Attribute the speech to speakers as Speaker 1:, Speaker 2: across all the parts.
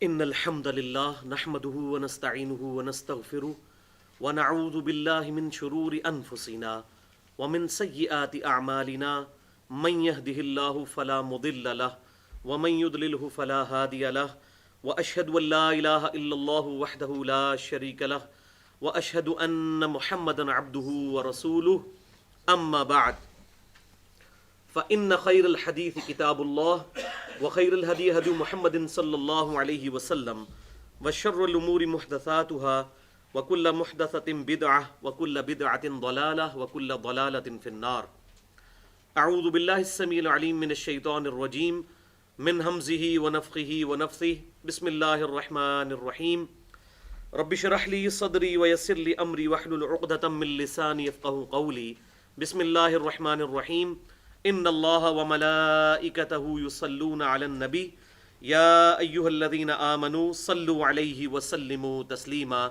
Speaker 1: ان الحمد للہ نحمده ونستعینه ونستغفره ونعوذ باللہ من شرور انفسنا ومن سیئات اعمالنا من يهده الله فلا مضل له ومن يضلله فلا هادي له واشهد ان لا اله الا الله وحده لا شريك له واشهد ان محمدا عبده ورسوله اما بعد فإن خير الحديث كتاب الله وخير الهدي هدي محمد صلى الله عليه وسلم وشر الأمور محدثاتها وكل محدثة بدعة وكل بدعة ضلالة وكل ضلالة في النار. أعوذ بالله السميع العليم من الشيطان الرجيم من همزه ونفخه ونفثه. بسم الله الرحمن الرحيم. رب اشرح لي صدري ويسر لي أمري واحلل عقدة من لساني يفقهوا قولي. بسم الله الرحمن الرحيم. ان اللہ وملائکتہ یصلون علی النبی یا ایہا الذین آمنوا صلوا علیہ وسلموا تسلیما.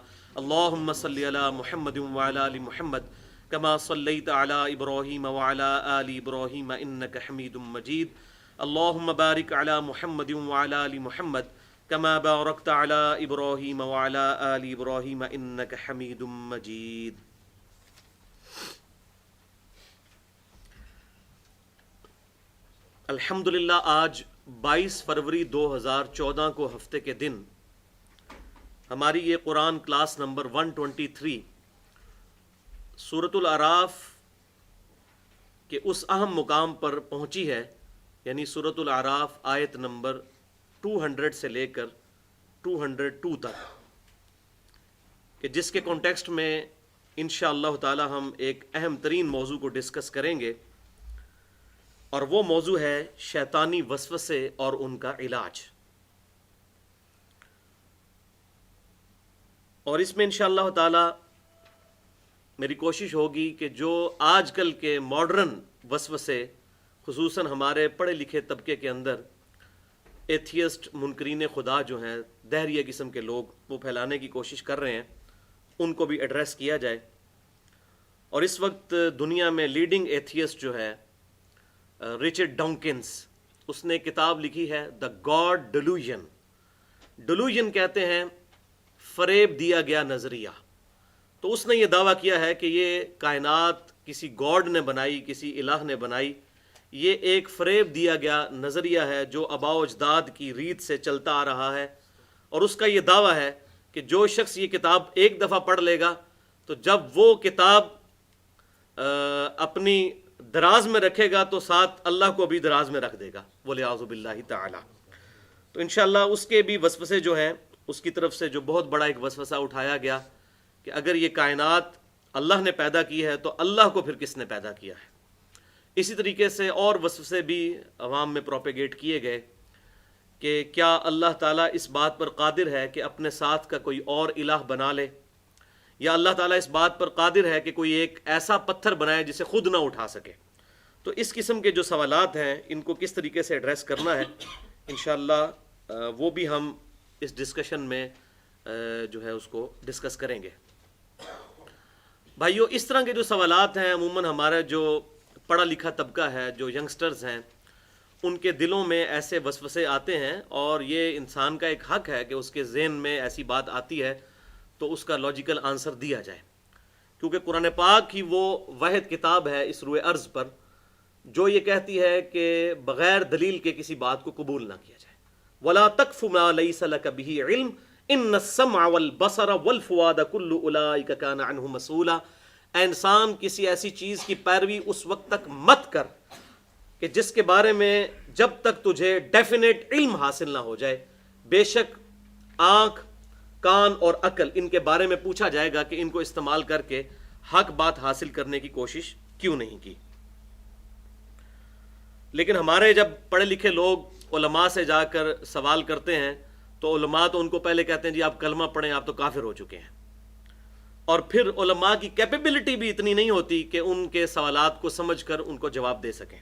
Speaker 1: اللہم صل علی محمد وعلی آل محمد کما صلیت علی ابراہیم وعلی آل ابراہیم انک حمید مجید. اللہم بارک علی محمد وعلی آل محمد کما بارکت علی ابراہیم وعلی آل ابراہیم انک حمید مجید. الحمدللہ آج 22 فروری 2014 کو ہفتے کے دن ہماری یہ قرآن کلاس نمبر 123 سورۃ الاعراف کے اس اہم مقام پر پہنچی ہے، یعنی سورۃ الاعراف آیت نمبر 200 سے لے کر 202 تک، کہ جس کے کانٹیکسٹ میں انشاءاللہ تعالی ہم ایک اہم ترین موضوع کو ڈسکس کریں گے، اور وہ موضوع ہے شیطانی وسوسے اور ان کا علاج. اور اس میں انشاءاللہ تعالی میری کوشش ہوگی کہ جو آج کل کے ماڈرن وسوسے خصوصاً ہمارے پڑھے لکھے طبقے کے اندر ایتھیسٹ منکرین خدا جو ہیں، دہریہ قسم کے لوگ وہ پھیلانے کی کوشش کر رہے ہیں، ان کو بھی ایڈریس کیا جائے. اور اس وقت دنیا میں لیڈنگ ایتھیسٹ جو ہے رچرڈ ڈانکنس، اس نے کتاب لکھی ہے دا گاڈ ڈیلوژن. ڈیلوژن کہتے ہیں فریب دیا گیا نظریہ. تو اس نے یہ دعویٰ کیا ہے کہ یہ کائنات کسی گاڈ نے بنائی، کسی الہ نے بنائی. یہ ایک فریب دیا گیا نظریہ ہے جو آباء و اجداد کی ریت سے چلتا آ رہا ہے. اور اس کا یہ دعویٰ ہے کہ جو شخص یہ کتاب ایک دفعہ پڑھ لے گا تو جب وہ کتاب اپنی دراز میں رکھے گا تو ساتھ اللہ کو بھی دراز میں رکھ دے گا، وَلِعَاذُ بِاللَّهِ تعالی. تو انشاءاللہ اس کے بھی وسوسے جو ہیں، اس کی طرف سے جو بہت بڑا ایک وسوسہ اٹھایا گیا کہ اگر یہ کائنات اللہ نے پیدا کی ہے تو اللہ کو پھر کس نے پیدا کیا ہے. اسی طریقے سے اور وسوسے بھی عوام میں پروپیگیٹ کیے گئے کہ کیا اللہ تعالیٰ اس بات پر قادر ہے کہ اپنے ساتھ کا کوئی اور الہ بنا لے، یا اللہ تعالیٰ اس بات پر قادر ہے کہ کوئی ایک ایسا پتھر بنائے جسے خود نہ اٹھا سکے. تو اس قسم کے جو سوالات ہیں ان کو کس طریقے سے ایڈریس کرنا ہے انشاءاللہ وہ بھی ہم اس ڈسکشن میں جو ہے اس کو ڈسکس کریں گے. بھائیو، اس طرح کے جو سوالات ہیں عموماً ہمارا جو پڑھا لکھا طبقہ ہے، جو ینگسٹرز ہیں، ان کے دلوں میں ایسے وسوسے آتے ہیں، اور یہ انسان کا ایک حق ہے کہ اس کے ذہن میں ایسی بات آتی ہے تو اس کا لاجیکل آنسر دیا جائے، کیونکہ قرآن پاک ہی وہ واحد کتاب ہے اس روئے ارض پر جو یہ کہتی ہے کہ بغیر دلیل کے کسی بات کو قبول نہ کیا جائے. وَلَا تَقْفُ مَا لَيْسَ لَكَ بِهِ عِلْمٌ إِنَّ السَّمْعَ وَالْبَصَرَ وَالْفُؤَادَ كُلُّ أُولَٰئِكَ كَانَ عَنْهُ مَسْئُولًا. اے انسان، کسی ایسی چیز کی پیروی اس وقت تک مت کر کہ جس کے بارے میں جب تک تجھے ڈیفینیٹ علم حاصل نہ ہو جائے. بے شک آنکھ، کان اور عقل، ان کے بارے میں پوچھا جائے گا کہ ان کو استعمال کر کے حق بات حاصل کرنے کی کوشش کیوں نہیں کی. لیکن ہمارے جب پڑھے لکھے لوگ علماء سے جا کر سوال کرتے ہیں تو علماء تو ان کو پہلے کہتے ہیں جی آپ کلمہ پڑھیں، آپ تو کافر ہو چکے ہیں. اور پھر علماء کی کیپیبلٹی بھی اتنی نہیں ہوتی کہ ان کے سوالات کو سمجھ کر ان کو جواب دے سکیں.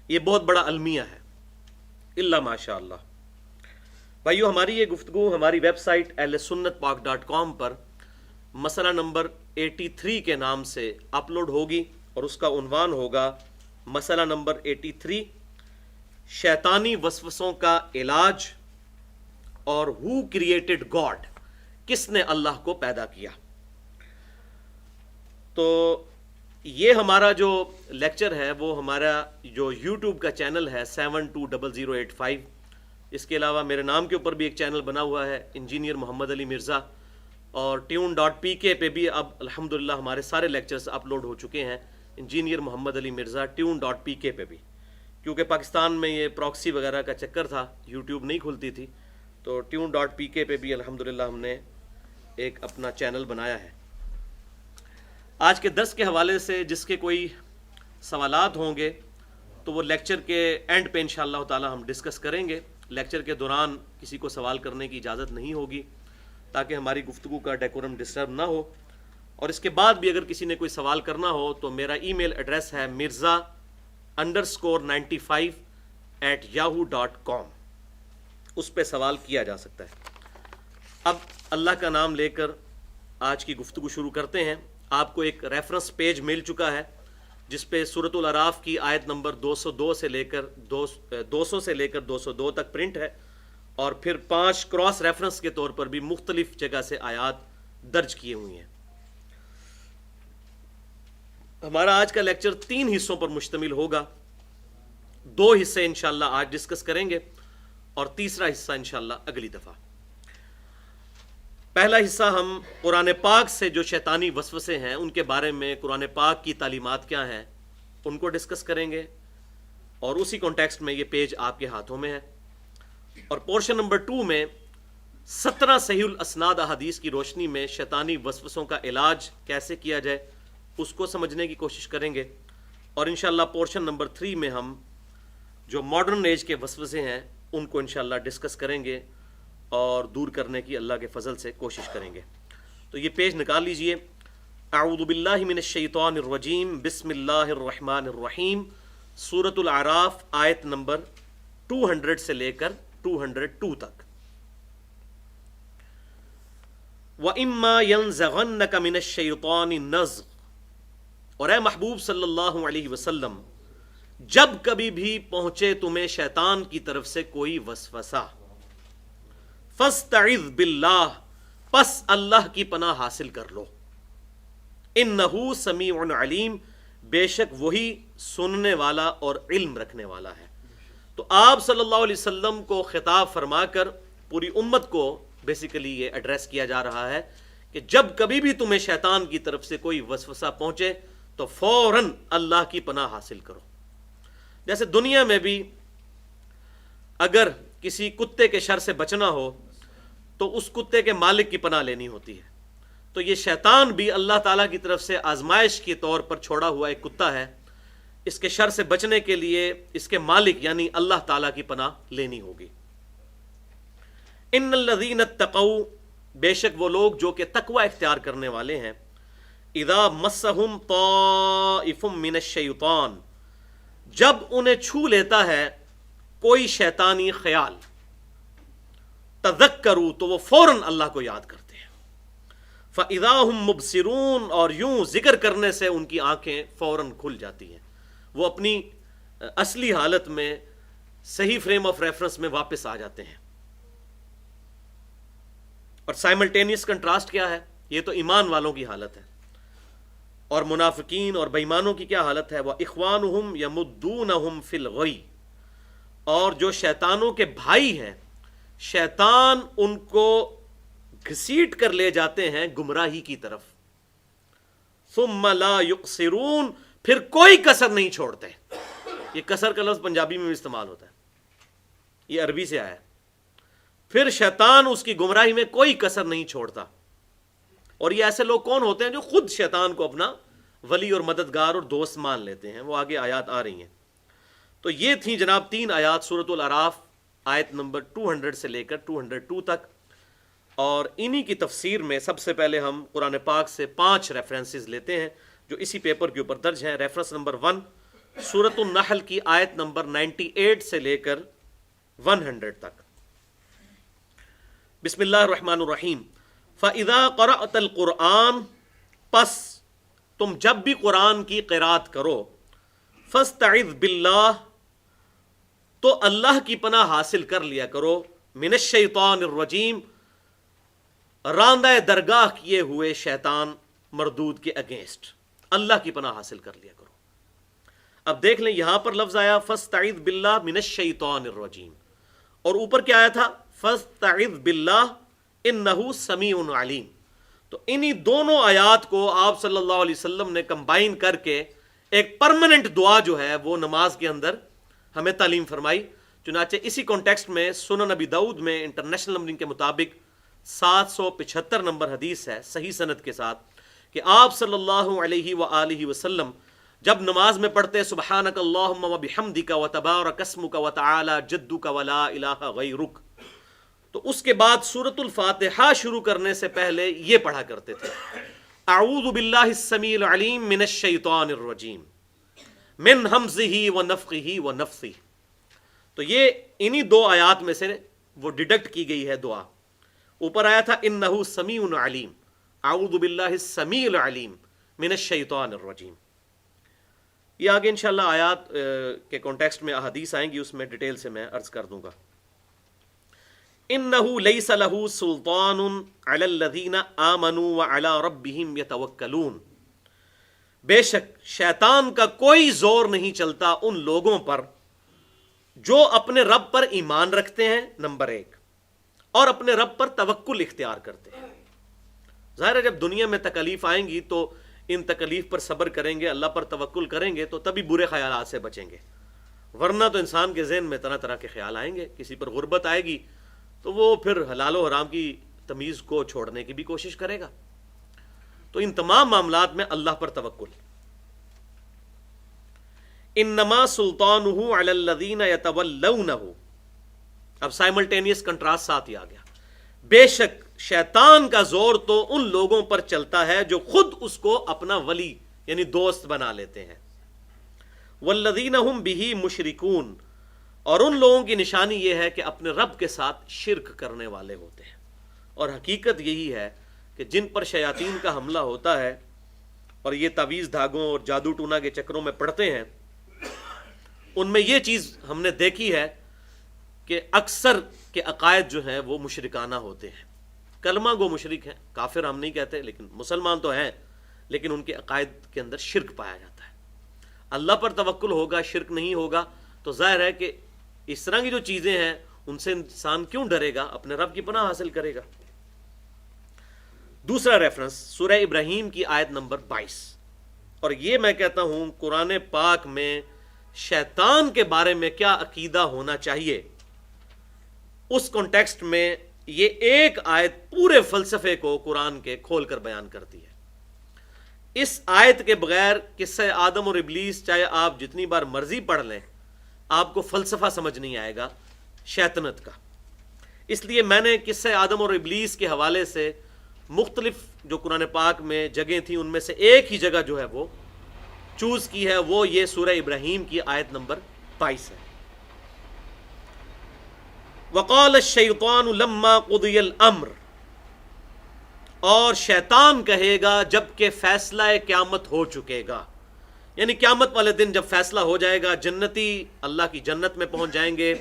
Speaker 1: یہ بہت بڑا المیہ ہے، الا ماشاء اللہ. بھائیو، ہماری یہ گفتگو ہماری ویب سائٹ ahlsunnatpak.com پر مسئلہ نمبر 83 کے نام سے اپلوڈ ہوگی، اور اس کا عنوان ہوگا مسئلہ نمبر 83، شیطانی وسوسوں کا علاج اور ہو کریٹڈ گاڈ، کس نے اللہ کو پیدا کیا. تو یہ ہمارا جو لیکچر ہے وہ ہمارا جو یوٹیوب کا چینل ہے 720085، اس کے علاوہ میرے نام کے اوپر بھی ایک چینل بنا ہوا ہے انجینئر محمد علی مرزا، اور tune.pk پہ بھی اب الحمدللہ ہمارے سارے لیکچرز اپلوڈ ہو چکے ہیں، انجینئر محمد علی مرزا tune.pk پہ بھی، کیونکہ پاکستان میں یہ پراکسی وغیرہ کا چکر تھا، یوٹیوب نہیں کھلتی تھی، تو tune.pk پہ بھی الحمدللہ ہم نے ایک اپنا چینل بنایا ہے. آج کے درس کے حوالے سے جس کے کوئی سوالات ہوں گے تو وہ لیکچر کے اینڈ پہ انشاءاللہ تعالی ہم ڈسکس کریں گے. لیکچر کے دوران کسی کو سوال کرنے کی اجازت نہیں ہوگی تاکہ ہماری گفتگو کا ڈیکورم ڈسٹرب نہ ہو. اور اس کے بعد بھی اگر کسی نے کوئی سوال کرنا ہو تو میرا ای میل ایڈریس ہے mirza_95@yahoo.com، اس پہ سوال کیا جا سکتا ہے. اب اللہ کا نام لے کر آج کی گفتگو شروع کرتے ہیں. آپ کو ایک ریفرنس پیج مل چکا ہے جس پہ سورۃ الاعراف کی آیت نمبر 200 سے لے کر 202 تک پرنٹ ہے، اور پھر 5 کراس ریفرنس کے طور پر بھی مختلف جگہ سے آیات درج کیے ہوئی ہیں. ہمارا آج کا لیکچر 3 حصوں پر مشتمل ہوگا. 2 حصے انشاءاللہ آج ڈسکس کریں گے اور تیسرا حصہ انشاءاللہ اگلی دفعہ. پہلا حصہ ہم قرآن پاک سے جو شیطانی وسوسے ہیں ان کے بارے میں، قرآن پاک کی تعلیمات کیا ہیں ان کو ڈسکس کریں گے، اور اسی کانٹیکسٹ میں یہ پیج آپ کے ہاتھوں میں ہے. اور پورشن نمبر 2 میں 17 صحیح الاسناد احادیث کی روشنی میں شیطانی وسوسوں کا علاج کیسے کیا جائے اس کو سمجھنے کی کوشش کریں گے. اور انشاءاللہ پورشن نمبر 3 میں ہم جو ماڈرن ایج کے وسوسے ہیں ان کو انشاءاللہ ڈسکس کریں گے اور دور کرنے کی اللہ کے فضل سے کوشش کریں گے. تو یہ پیج نکال لیجئے. اعوذ باللہ من الشیطان الرجیم، بسم اللہ الرحمن الرحیم. سورۃ الاعراف آیت نمبر 200 سے لے کر 202 تک. وَإِمَّا يَنزَغَنَّكَ مِنَ الشَّيْطَانِ نَزْغٌ، اور اے محبوب صلی اللہ علیہ وسلم جب کبھی بھی پہنچے تمہیں شیطان کی طرف سے کوئی وسوسہ، فَاسْتَعِذْ بِاللَّهِ، پس اللہ کی پناہ حاصل کر لو. اِنَّهُ سَمِيعٌ عَلِيمٌ، بے شک وہی سننے والا اور علم رکھنے والا ہے. تو آپ صلی اللہ علیہ وسلم کو خطاب فرما کر پوری امت کو بیسیکلی یہ ایڈریس کیا جا رہا ہے کہ جب کبھی بھی تمہیں شیطان کی طرف سے کوئی وسوسہ پہنچے تو فوراً اللہ کی پناہ حاصل کرو. جیسے دنیا میں بھی اگر کسی کتے کے شر سے بچنا ہو تو اس کتے کے مالک کی پناہ لینی ہوتی ہے. تو یہ شیطان بھی اللہ تعالیٰ کی طرف سے آزمائش کے طور پر چھوڑا ہوا ایک کتا ہے. اس کے شر سے بچنے کے لیے اس کے مالک یعنی اللہ تعالیٰ کی پناہ لینی ہوگی. ان الذین اتقوا، بے شک وہ لوگ جو کہ تقوی اختیار کرنے والے ہیں، اذا مسہم طائف من الشیطان، جب انہیں چھو لیتا ہے کوئی شیطانی خیال، تذکروا، تو وہ فوراً اللہ کو یاد کرتے ہیں. فاذا هم مبصرون، اور یوں ذکر کرنے سے ان کی آنکھیں فوراً کھل جاتی ہیں، وہ اپنی اصلی حالت میں صحیح فریم آف ریفرنس میں واپس آ جاتے ہیں. اور سائملٹینیس کنٹراسٹ کیا ہے؟ یہ تو ایمان والوں کی حالت ہے. اور منافقین اور بےایمانوں کی کیا حالت ہے؟ وَإِخْوَانُهُمْ يَمُدُّونَهُمْ فِي الْغَيِّ، اور جو شیطانوں کے بھائی ہیں، شیطان ان کو گھسیٹ کر لے جاتے ہیں گمراہی کی طرف. ثُمَّ لَا يُقْصِرُونَ، پھر کوئی کسر نہیں چھوڑتے. یہ کسر کا لفظ پنجابی میں بھی استعمال ہوتا ہے، یہ عربی سے آیا ہے. پھر شیطان اس کی گمراہی میں کوئی کسر نہیں چھوڑتا. اور یہ ایسے لوگ کون ہوتے ہیں جو خود شیطان کو اپنا ولی اور مددگار اور دوست مان لیتے ہیں. وہ آگے آیات آ رہی ہیں. تو یہ تھیں جناب 3 آیات سورۃ الاعراف آیت نمبر 200 سے لے کر 202 تک. اور انہی کی تفسیر میں سب سے پہلے ہم قرآن پاک سے 5 ریفرنسز لیتے ہیں جو اسی پیپر کے اوپر درج ہیں. ریفرنس نمبر 1 سورۃ النحل کی آیت نمبر 98 سے لے کر 100 تک. بسم اللہ الرحمن الرحیم. فَإِذَا قَرَأْتَ الْقُرْآنَ، پس تم جب بھی قرآن کی قرات کرو، فَاسْتَعِذْ بِاللَّهِ، تو اللہ کی پناہ حاصل کر لیا کرو، من الشیطان الرجیم، راندہ درگاہ کیے ہوئے شیطان مردود کے اگینسٹ اللہ کی پناہ حاصل کر لیا کرو۔ اب دیکھ لیں یہاں پر لفظ آیا فاستعذ باللہ من الشیطان الرجیم، اور اوپر کیا آیا تھا فاستعذ باللہ انہ سمیع علیم۔ تو انہی دونوں آیات کو آپ صلی اللہ علیہ وسلم نے کمبائن کر کے ایک پرماننٹ دعا جو ہے وہ نماز کے اندر ہمیں تعلیم فرمائی۔ چنانچہ اسی کانٹیکسٹ میں سنن نبی داؤد میں انٹرنیشنل نمبرنگ کے مطابق 775 نمبر حدیث ہے صحیح سند کے ساتھ کہ آپ صلی اللہ علیہ وآلہ وسلم جب نماز میں پڑھتے سبحانک اللہم و بحمدک و تبارک اسمک و تعالی جدک و لا الہ غیرک، تو اس کے بعد سورۃ الفاتحہ شروع کرنے سے پہلے یہ پڑھا کرتے تھے اعوذ باللہ السمیع العلیم من الشیطان الرجیم من ہمزہ و نفخہ و نفثہ۔ تو یہ انہی دو آیات میں سے وہ ڈیڈکٹ کی گئی ہے دعا۔ اوپر آیا تھا انہ سمیع علیم، اعوذ باللہ السمیع العلیم من الشیطان الرجیم۔ یہ آگے انشاءاللہ آیات کے کانٹیکسٹ میں احادیث آئیں گی، اس میں ڈیٹیل سے میں عرض کر دوں گا۔ انہ لیس لہ سلطان علی الذین آمنوا وعلی ربہم یتوکلون، بے شک شیطان کا کوئی زور نہیں چلتا ان لوگوں پر جو اپنے رب پر ایمان رکھتے ہیں، نمبر ایک، اور اپنے رب پر توکل اختیار کرتے ہیں۔ ظاہر ہے جب دنیا میں تکالیف آئیں گی تو ان تکالیف پر صبر کریں گے، اللہ پر توکل کریں گے تو تبھی برے خیالات سے بچیں گے، ورنہ تو انسان کے ذہن میں طرح طرح کے خیال آئیں گے۔ کسی پر غربت آئے گی تو وہ پھر حلال و حرام کی تمیز کو چھوڑنے کی بھی کوشش کرے گا۔ تو ان تمام معاملات میں اللہ پر توکل۔ انما سلطانہ علی الذین یتولونہ، اب سائملٹینیس کنٹراسٹ ساتھ ہی آ گیا، بے شک شیطان کا زور تو ان لوگوں پر چلتا ہے جو خود اس کو اپنا ولی یعنی دوست بنا لیتے ہیں۔ والذین ہم بہ مشرکون، اور ان لوگوں کی نشانی یہ ہے کہ اپنے رب کے ساتھ شرک کرنے والے ہوتے ہیں۔ اور حقیقت یہی ہے کہ جن پر شیاطین کا حملہ ہوتا ہے اور یہ تعویذ دھاگوں اور جادو ٹونا کے چکروں میں پڑتے ہیں، ان میں یہ چیز ہم نے دیکھی ہے کہ اکثر کے عقائد جو ہیں وہ مشرکانہ ہوتے ہیں۔ کلمہ گو مشرک ہیں، کافر ہم نہیں کہتے، لیکن مسلمان تو ہیں، لیکن ان کے عقائد کے اندر شرک پایا جاتا ہے۔ اللہ پر توکل ہوگا، شرک نہیں ہوگا، تو ظاہر ہے کہ اس طرح کی جو چیزیں ہیں ان سے انسان کیوں ڈرے گا، اپنے رب کی پناہ حاصل کرے گا۔ دوسرا ریفرنس سورہ ابراہیم کی آیت نمبر 22، اور یہ میں کہتا ہوں قرآن پاک میں شیطان کے بارے میں کیا عقیدہ ہونا چاہیے، اس کانٹیکسٹ میں یہ ایک آیت پورے فلسفے کو قرآن کے کھول کر بیان کرتی ہے۔ اس آیت کے بغیر قصہ آدم اور ابلیس چاہے آپ جتنی بار مرضی پڑھ لیں، آپ کو فلسفہ سمجھ نہیں آئے گا شیطنت کا۔ اس لیے میں نے قصہ آدم اور ابلیس کے حوالے سے مختلف جو قرآن پاک میں جگہیں تھیں ان میں سے ایک ہی جگہ جو ہے وہ چوز کی ہے، وہ یہ سورہ ابراہیم کی آیت نمبر 22 ہے۔ وقال الشیطان لما قضی الامر، اور شیطان کہے گا جب کہ فیصلہ قیامت ہو چکے گا، یعنی قیامت والے دن جب فیصلہ ہو جائے گا، جنتی اللہ کی جنت میں پہنچ جائیں گے،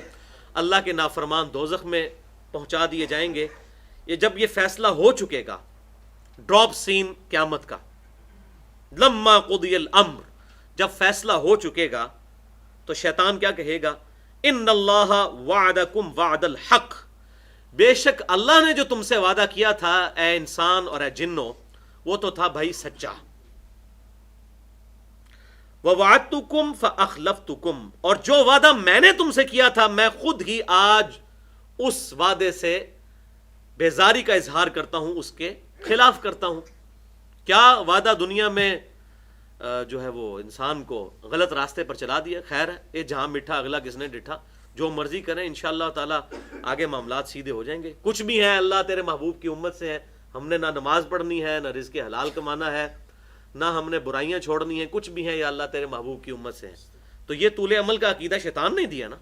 Speaker 1: اللہ کے نافرمان دوزخ میں پہنچا دیے جائیں گے۔ یہ جب یہ فیصلہ ہو چکے گا، ڈراپ سین قیامت کا، لما قضی الامر، جب فیصلہ ہو چکے گا تو شیطان کیا کہے گا، ان اللہ وعدکم وعد الحق، بے شک اللہ نے جو تم سے وعدہ کیا تھا اے انسان اور اے جنوں، وہ تو تھا بھائی سچا۔ وَوَعَدْتُكُمْ فَأَخْلَفْتُكُمْ، اور جو وعدہ میں نے تم سے کیا تھا میں خود ہی آج اس وعدے سے بیزاری کا اظہار کرتا ہوں، اس کے خلاف کرتا ہوں۔ کیا وعدہ دنیا میں جو ہے وہ انسان کو غلط راستے پر چلا دیا، خیر ہے، یہ جہاں میٹھا اگلا کس نے ڈٹھا، جو مرضی کریں انشاءاللہ تعالی آگے معاملات سیدھے ہو جائیں گے۔ کچھ بھی ہیں اللہ تیرے محبوب کی امت سے ہیں، ہم نے نہ نماز پڑھنی ہے، نہ رزق حلال کمانا ہے، نہ ہم نے برائیاں چھوڑنی ہیں، کچھ بھی ہیں یا اللہ تیرے محبوب کی امت سے ہیں، تو یہ طول عمل کا عقیدہ شیطان نہیں دیا نا۔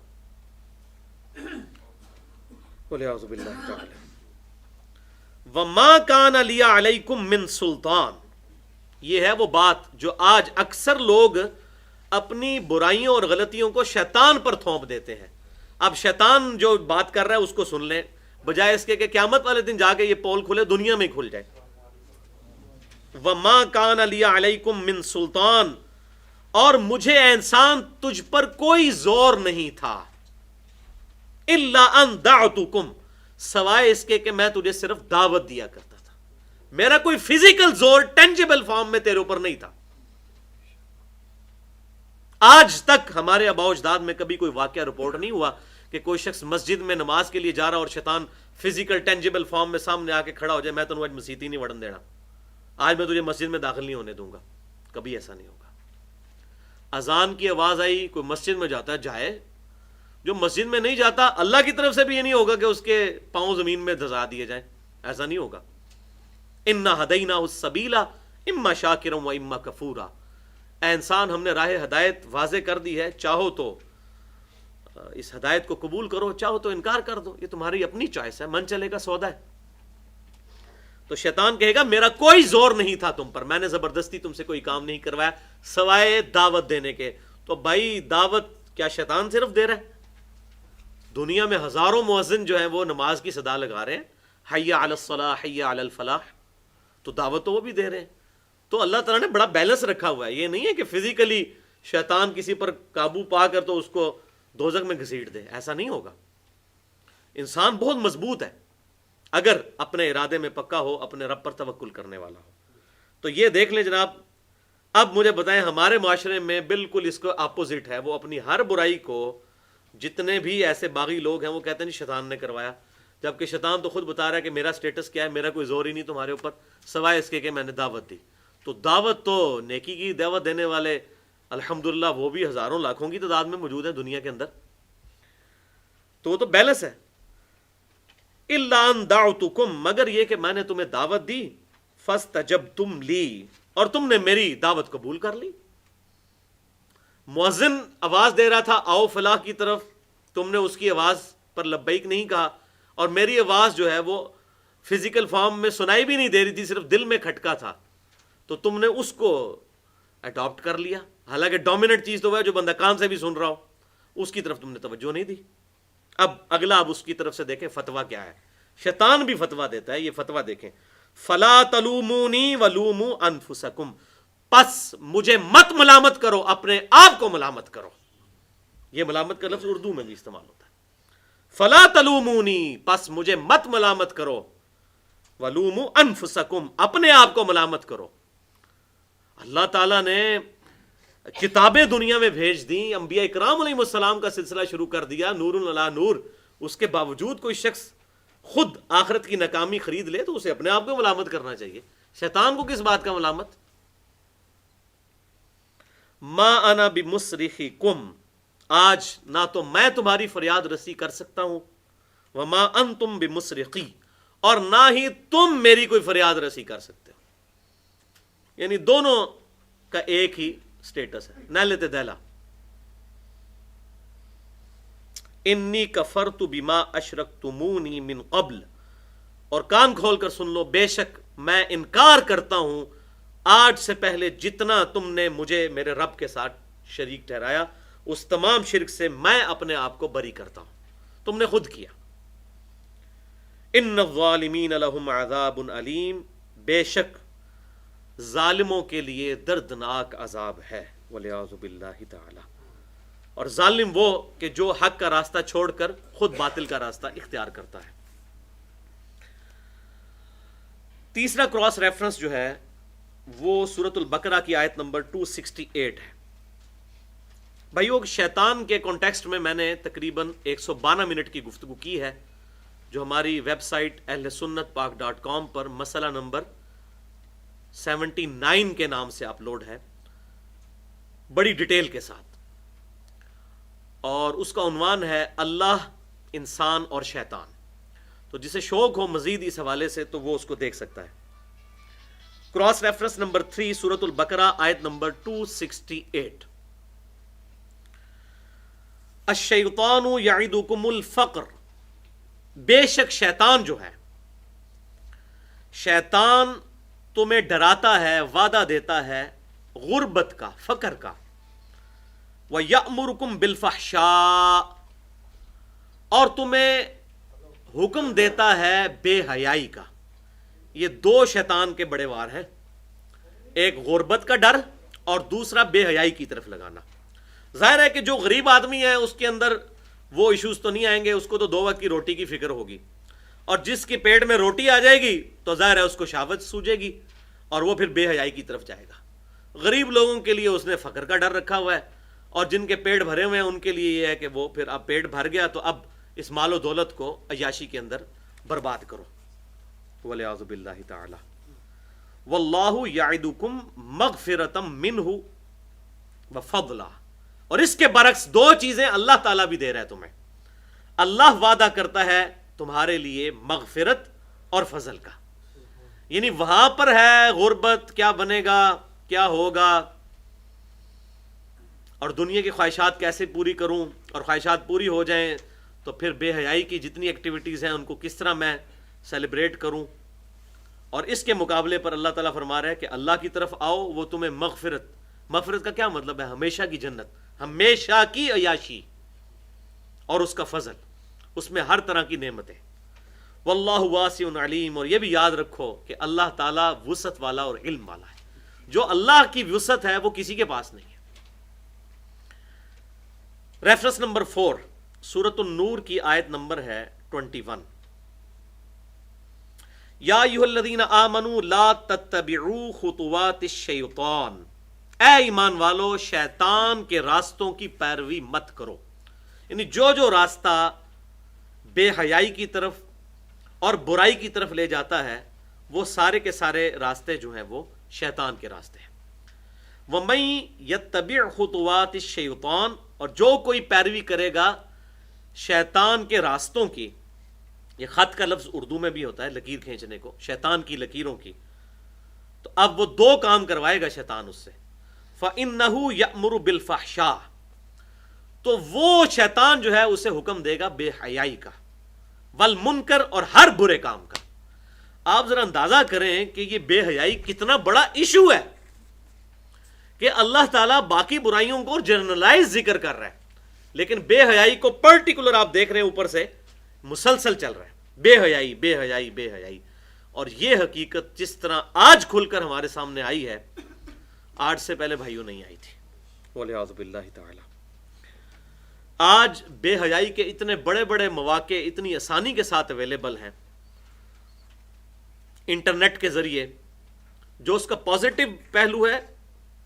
Speaker 1: وَلِعَوْذُ بِاللَّهِ تَعَالَى وَمَا كَانَ لِيَ عَلَيْكُمْ مِنْ سُلْطَانٍ، یہ ہے وہ بات جو آج اکثر لوگ اپنی برائیوں اور غلطیوں کو شیطان پر تھوپ دیتے ہیں۔ اب شیطان جو بات کر رہا ہے اس کو سن لیں، بجائے اس کے کہ قیامت والے دن جا کے یہ پول کھلے، دنیا میں ہی کھل جائے. وَمَا كَانَ لِيَ عَلَيْكُمْ مِنْ سُلْطَان، اور مجھے اے انسان تجھ پر کوئی زور نہیں تھا، إِلَّا أَن دَعْتُكُمْ، سوائے اس کے کہ میں تجھے صرف دعوت دیا کرتا تھا. میرا کوئی فزیکل زور ٹینجیبل فارم میں تیرے اوپر نہیں تھا. آج تک ہمارے آباء و اجداد میں کبھی کوئی واقعہ رپورٹ نہیں ہوا کہ کوئی شخص مسجد میں نماز کے لیے جا رہا اور شیطان فزیکل ٹینجیبل فارم میں سامنے آ کے کھڑا ہو جائے، میں تنوں آج مسجد ہی نہیں وڑن دینا، آج میں تجھے مسجد میں داخل نہیں ہونے دوں گا. کبھی ایسا نہیں ہوگا. اذان کی آواز آئی، کوئی مسجد میں جاتا ہے جائے، جو مسجد میں نہیں جاتا اللہ کی طرف سے بھی یہ نہیں ہوگا کہ اس کے پاؤں زمین میں دھسا دیے جائیں، ایسا نہیں ہوگا. اِنَّا هَدَيْنَاهُ السَّبِيلَ إِمَّا شَاكِرًا وَإِمَّا كَفُورًا. اے انسان، ہم نے راہ ہدایت واضح کر دی ہے، چاہو تو اس ہدایت کو قبول کرو، چاہو تو انکار کر دو، یہ تمہاری اپنی چوائس ہے، من چلے گا سودا ہے. تو شیطان کہے گا میرا کوئی زور نہیں تھا تم پر، میں نے زبردستی تم سے کوئی کام نہیں کروایا سوائے دعوت دینے کے. تو بھائی دعوت کیا شیطان صرف دے رہا ہے؟ دنیا میں ہزاروں مؤذن جو ہیں وہ نماز کی صدا لگا رہے ہیں، حی علی الصلاح حی علی الفلاح، تو دعوت تو وہ بھی دے رہے ہیں. تو اللہ تعالیٰ نے بڑا بیلنس رکھا ہوا ہے. یہ نہیں ہے کہ فزیکلی شیطان کسی پر قابو پا کر تو اس کو دوزخ میں گھسیٹ دے، ایسا نہیں ہوگا. انسان بہت مضبوط ہے اگر اپنے ارادے میں پکا ہو، اپنے رب پر توکل کرنے والا ہو. تو یہ دیکھ لیں جناب. اب مجھے بتائیں، ہمارے معاشرے میں بالکل اس کو اپوزٹ ہے. وہ اپنی ہر برائی کو، جتنے بھی ایسے باغی لوگ ہیں وہ کہتے ہیں نہیں شیطان نے کروایا، جبکہ شیطان تو خود بتا رہا ہے کہ میرا سٹیٹس کیا ہے، میرا کوئی زور ہی نہیں تمہارے اوپر سوائے اس کے کہ میں نے دعوت دی. تو دعوت تو نیکی کی دعوت دینے والے الحمدللہ وہ بھی ہزاروں لاکھوں کی تعداد میں موجود ہیں دنیا کے اندر. تو وہ تو بیلنس ہے. الا ان دعوتکم، مگر یہ کہ میں نے تمہیں دعوت دی، فاستجبتم لی، اور تم نے میری دعوت قبول کر لی. مؤذن آواز دے رہا تھا آؤ فلاح کی طرف، تم نے اس کی آواز پر لبیک نہیں کہا، اور میری آواز جو ہے وہ فزیکل فارم میں سنائی بھی نہیں دے رہی تھی، صرف دل میں کھٹکا تھا، تو تم نے اس کو اڈاپٹ کر لیا. حالانکہ ڈومیننٹ چیز تو وہ ہے جو بندہ کان سے بھی سن رہا ہو، اس کی طرف تم نے توجہ نہیں دی. اب اگلا اب اس کی طرف سے دیکھیں فتویٰ کیا ہے. شیطان بھی فتویٰ دیتا ہے. یہ فتویٰ دیکھیں، فلا تلومونی ولوموا انفسکم، پس مجھے مت ملامت کرو، اپنے آپ کو ملامت کرو. یہ ملامت کا لفظ اردو میں بھی استعمال ہوتا ہے. فلا تلومونی، پس مجھے مت ملامت کرو، ولوموا انفسکم، اپنے آپ کو ملامت کرو. اللہ تعالیٰ نے کتابیں دنیا میں بھیج دیں، انبیاء اکرام علیہ السلام کا سلسلہ شروع کر دیا، نور علی نور. اس کے باوجود کوئی شخص خود آخرت کی ناکامی خرید لے تو اسے اپنے آپ کو ملامت کرنا چاہیے. شیطان کو کس بات کا ملامت؟ ما انا بمصرخکم، آج نہ تو میں تمہاری فریاد رسی کر سکتا ہوں، وما انتم بمصرخی، اور نہ ہی تم میری کوئی فریاد رسی کر سکتے ہو. یعنی دونوں کا ایک ہی سٹیٹس ہے، نیلت دیلا. انی کفرت بما اشرکتمونی من قبل، اور کان کھول کر سن لو، بے شک میں انکار کرتا ہوں آج سے پہلے جتنا تم نے مجھے میرے رب کے ساتھ شریک ٹھہرایا، اس تمام شرک سے میں اپنے آپ کو بری کرتا ہوں، تم نے خود کیا. ان الظالمین لہم عذاب علیم، بے شک ظالموں کے لیے دردناک عذاب ہے. والعیاذ باللہ تعالی. اور ظالم وہ کہ جو حق کا راستہ چھوڑ کر خود باطل کا راستہ اختیار کرتا ہے. تیسرا کراس ریفرنس جو ہے وہ سورۃ البقرہ کی آیت نمبر 268 ہے. بھائیو، شیطان کے کانٹیکسٹ میں میں نے تقریباً 112 منٹ کی گفتگو کی ہے، جو ہماری ویب سائٹ اہل سنت پاک .com پر مسئلہ نمبر 79 کے نام سے اپلوڈ ہے، بڑی ڈیٹیل کے ساتھ. اور اس کا عنوان ہے اللہ، انسان اور شیطان. تو جسے شوق ہو مزید اس حوالے سے تو وہ اس کو دیکھ سکتا ہے. کراس ریفرنس نمبر 3 سورۃ البقرہ آیت نمبر 268. الشیطان یعدکم الفقر، بے شک شیطان جو ہے، شیطان تمہیں ڈراتا ہے، وعدہ دیتا ہے غربت کا، فقر کا. وَيَأْمُرُكُمْ بِالْفَحْشَاءِ، اور تمہیں حکم دیتا ہے بے حیائی کا. یہ دو شیطان کے بڑے وار ہیں، ایک غربت کا ڈر اور دوسرا بے حیائی کی طرف لگانا. ظاہر ہے کہ جو غریب آدمی ہے اس کے اندر وہ ایشوز تو نہیں آئیں گے، اس کو تو 2 وقت کی روٹی کی فکر ہوگی، اور جس کے پیٹ میں روٹی آ جائے گی تو ظاہر ہے اس کو شہوت سوجے گی اور وہ پھر بے حیائی کی طرف جائے گا. غریب لوگوں کے لیے اس نے فقر کا ڈر رکھا ہوا ہے، اور جن کے پیٹ بھرے ہوئے ہیں ان کے لیے یہ ہے کہ وہ پھر اب پیٹ بھر گیا تو اب اس مال و دولت کو عیاشی کے اندر برباد کرو. وَلِعَوْذُ بِاللَّهِ تَعَالَى. وَاللَّهُ يَعِدُكُمْ مَغْفِرَةً مِّنْهُ وَفَضْلًا. اور اس کے برعکس دو چیزیں اللہ تعالیٰ بھی دے رہا ہے تمہیں. اللہ وعدہ کرتا ہے تمہارے لیے مغفرت اور فضل کا، یعنی وہاں پر ہے غربت، کیا بنے گا، کیا ہوگا، اور دنیا کی خواہشات کیسے پوری کروں، اور خواہشات پوری ہو جائیں تو پھر بے حیائی کی جتنی ایکٹیویٹیز ہیں ان کو کس طرح میں سیلیبریٹ کروں. اور اس کے مقابلے پر اللہ تعالیٰ فرما رہا ہے کہ اللہ کی طرف آؤ، وہ تمہیں مغفرت کا کیا مطلب ہے؟ ہمیشہ کی جنت، ہمیشہ کی عیاشی اور اس کا فضل، اس میں ہر طرح کی نعمتیں. واللہ واسع علیم. اور یہ بھی یاد رکھو کہ اللہ تعالیٰ وسعت والا اور علم والا ہے. جو اللہ کی وسعت ہے وہ کسی کے پاس نہیں ہے. ریفرنس نمبر 4 سورۃ النور کی آیت نمبر ہے 21. یا ایھا الذین آمنوا لا تتبعوا خطوات الشیطان. اے ایمان والو، شیطان کے راستوں کی پیروی مت کرو. یعنی جو راستہ بے حیائی کی طرف اور برائی کی طرف لے جاتا ہے وہ سارے کے سارے راستے جو ہیں وہ شیطان کے راستے ہیں. وَمَن يَتَّبِعْ خُطُوَاتِ الشَّيْطَانِ. اور جو کوئی پیروی کرے گا شیطان کے راستوں کی. یہ خط کا لفظ اردو میں بھی ہوتا ہے لکیر کھینچنے کو، شیطان کی لکیروں کی. تو اب وہ 2 کام کروائے گا شیطان اس سے. فَإِنَّهُ يَأْمُرُ بِالْفَحْشَاءِ. تو وہ شیطان جو ہے اسے حکم دے گا بے حیائی کا، والمنکر اور ہر برے کام کا. آپ ذرا اندازہ کریں کہ یہ بے حیائی کتنا بڑا ایشو ہے کہ اللہ تعالیٰ باقی برائیوں کو جنرلائز ذکر کر رہا ہے، لیکن بے حیائی کو پرٹیکولر آپ دیکھ رہے ہیں اوپر سے مسلسل چل رہا ہے. بے حیائی بے حیائی بے حیائی. اور یہ حقیقت جس طرح آج کھل کر ہمارے سامنے آئی ہے، آج سے پہلے بھائیوں نہیں آئی تھی. وَلِعَوْذُ بِاللَّهِ تَعَالَى. آج بے حیائی کے اتنے بڑے بڑے مواقع اتنی آسانی کے ساتھ اویلیبل ہیں انٹرنیٹ کے ذریعے. جو اس کا پازیٹو پہلو ہے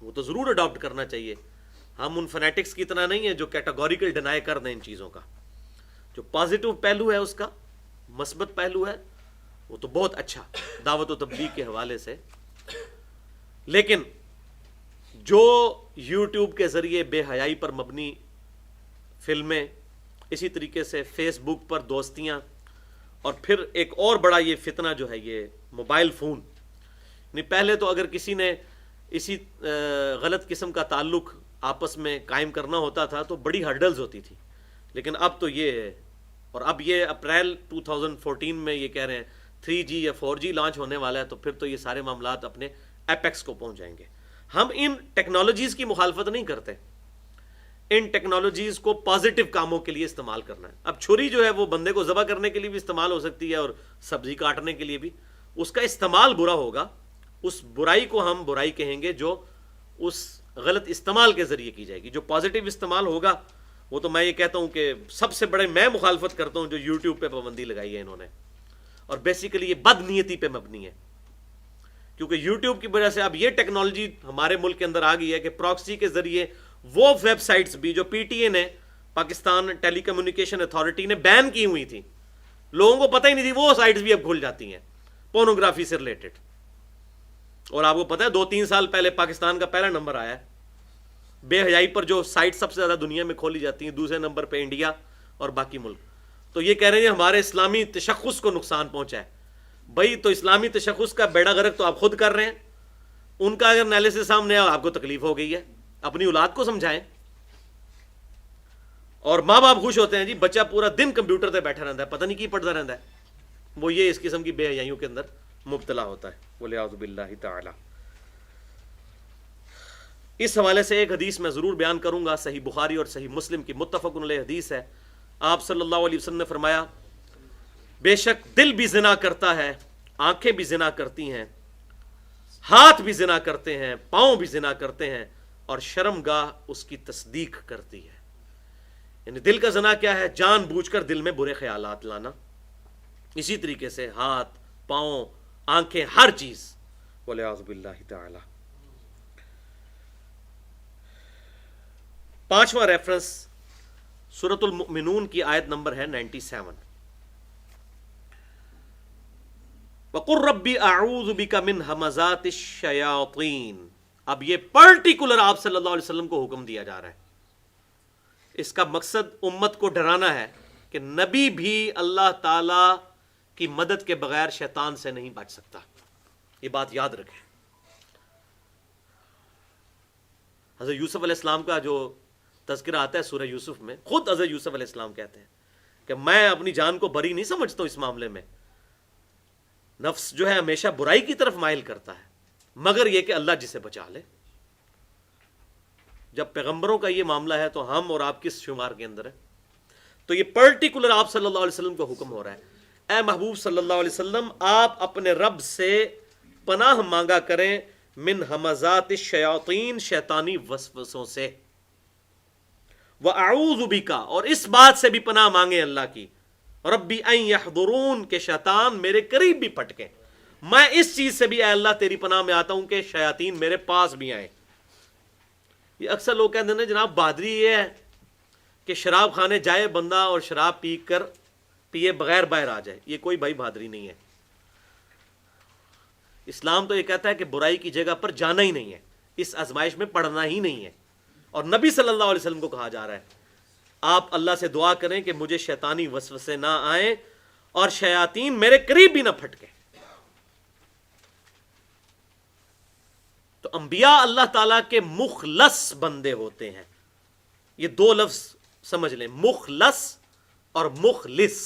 Speaker 1: وہ تو ضرور اڈاپٹ کرنا چاہیے. ہم ان فنیٹکس کی طرح نہیں ہیں جو کیٹاگوریکل ڈینائی کر دیں ان چیزوں کا. جو پازیٹو پہلو ہے، اس کا مثبت پہلو ہے، وہ تو بہت اچھا دعوت و تبلیغ کے حوالے سے. لیکن جو یوٹیوب کے ذریعے بے حیائی پر مبنی فلمیں، اسی طریقے سے فیس بک پر دوستیاں، اور پھر ایک اور بڑا یہ فتنہ جو ہے یہ موبائل فون. نہیں پہلے تو اگر کسی نے اسی غلط قسم کا تعلق آپس میں قائم کرنا ہوتا تھا تو بڑی ہرڈلز ہوتی تھی، لیکن اب تو یہ ہے. اور اب یہ اپریل 2014 میں یہ کہہ رہے ہیں 3G یا 4G لانچ ہونے والا ہے، تو پھر تو یہ سارے معاملات اپنے ایپیکس کو پہنچ جائیں گے. ہم ان ٹیکنالوجیز کی مخالفت نہیں کرتے، ان ٹیکنالوجیز کو پازیٹیو کاموں کے لیے استعمال کرنا ہے. اب چھری جو ہے وہ بندے کو ذبح کرنے کے لیے بھی استعمال ہو سکتی ہے اور سبزی کاٹنے کے لیے بھی. اس کا استعمال برا ہوگا، اس برائی کو ہم برائی کہیں گے جو اس غلط استعمال کے ذریعے کی جائے گی. جو پازیٹیو استعمال ہوگا وہ تو میں یہ کہتا ہوں کہ سب سے بڑے میں مخالفت کرتا ہوں جو یوٹیوب پہ پابندی لگائی ہے انہوں نے، اور بیسیکلی یہ بد نیتی پہ مبنی ہے. کیونکہ یوٹیوب کی وجہ سے اب یہ ٹیکنالوجی ہمارے ملک کے اندر آ گئی ہے کہ پراکسی کے ذریعے وہ ویب سائٹس بھی جو پی ٹی اے نے، پاکستان ٹیلی کمیونیکیشن اتھارٹی نے بین کی ہوئی تھی، لوگوں کو پتہ ہی نہیں تھی، وہ سائٹس بھی اب کھل جاتی ہیں پورنوگرافی سے ریلیٹڈ. اور آپ کو پتہ ہے 2-3 سال پہلے پاکستان کا پہلا نمبر آیا ہے بے حیائی پر، جو سائٹ سب سے زیادہ دنیا میں کھولی جاتی ہیں. دوسرے نمبر پہ انڈیا اور باقی ملک. تو یہ کہہ رہے ہیں ہمارے اسلامی تشخص کو نقصان پہنچا ہے. بھائی تو اسلامی تشخص کا بیڑا غرق تو آپ خود کر رہے ہیں. ان کا اگر انالیسس سامنے آیا آپ کو تکلیف ہو گئی ہے. اپنی اولاد کو سمجھائیں. اور ماں باپ خوش ہوتے ہیں جی بچہ پورا دن کمپیوٹر پہ بیٹھا رہتا ہے، پتہ نہیں کی پڑھتا رہتا ہے. وہ یہ اس قسم کی بے حیائیوں کے اندر مبتلا ہوتا ہے. وَلِعَوْذُ بِاللَّهِ تَعَالَى. اس حوالے سے ایک حدیث میں ضرور بیان کروں گا، صحیح بخاری اور صحیح مسلم کی متفق علیہ حدیث ہے. آپ صلی اللہ علیہ وسلم نے فرمایا بے شک دل بھی زنا کرتا ہے، آنکھیں بھی زنا کرتی ہیں، ہاتھ بھی زنا کرتے ہیں، پاؤں بھی زنا کرتے ہیں، اور شرمگاہ اس کی تصدیق کرتی ہے۔ یعنی دل کا زنا کیا ہے؟ جان بوجھ کر دل میں برے خیالات لانا۔ اسی طریقے سے ہاتھ، پاؤں، آنکھیں، ہر چیز، والعیاذ باللہ تعالی۔ پانچواں ریفرنس سورۃ المؤمنون کی آیت نمبر ہے 97۔ وَقُلْ رَبِّ أَعُوذُ بِكَ مِنْ ہَمَزَاتِ الشَّيَاطِينِ۔ اب یہ پرٹیکولر آپ صلی اللہ علیہ وسلم کو حکم دیا جا رہا ہے۔ اس کا مقصد امت کو ڈرانا ہے کہ نبی بھی اللہ تعالی کی مدد کے بغیر شیطان سے نہیں بچ سکتا۔ یہ بات یاد رکھیں۔ حضرت یوسف علیہ السلام کا جو تذکرہ آتا ہے سورہ یوسف میں، خود حضرت یوسف علیہ السلام کہتے ہیں کہ میں اپنی جان کو بری نہیں سمجھتا ہوں اس معاملے میں، نفس جو ہے ہمیشہ برائی کی طرف مائل کرتا ہے، مگر یہ کہ اللہ جسے بچا لے۔ جب پیغمبروں کا یہ معاملہ ہے تو ہم اور آپ کس شمار کے اندر ہے؟ تو یہ پرٹیکولر آپ صلی اللہ علیہ وسلم کو حکم ہو رہا ہے، اے محبوب صلی اللہ علیہ وسلم آپ اپنے رب سے پناہ مانگا کریں من ہمزات الشیاطین، شیطانی وسوسوں سے، وَأَعُوذُ بِكَ، اور اس بات سے بھی پناہ مانگیں اللہ کی، ربی ان یحضرون، کہ شیطان میرے قریب بھی پھٹکیں۔ میں اس چیز سے بھی اے اللہ تیری پناہ میں آتا ہوں کہ شیاطین میرے پاس بھی آئیں۔ یہ اکثر لوگ کہتے ہیں جناب بہادری یہ ہے کہ شراب خانے جائے بندہ اور شراب پیے بغیر باہر آ جائے، یہ کوئی بھائی بہادری نہیں ہے۔ اسلام تو یہ کہتا ہے کہ برائی کی جگہ پر جانا ہی نہیں ہے، اس آزمائش میں پڑنا ہی نہیں ہے، اور نبی صلی اللہ علیہ وسلم کو کہا جا رہا ہے آپ اللہ سے دعا کریں کہ مجھے شیطانی وسوسے نہ آئیں اور شیاطین میرے قریب بھی نہ پھٹکیں۔ تو انبیاء اللہ تعالیٰ کے مخلص بندے ہوتے ہیں۔ یہ دو لفظ سمجھ لیں، مخلص اور مخلص۔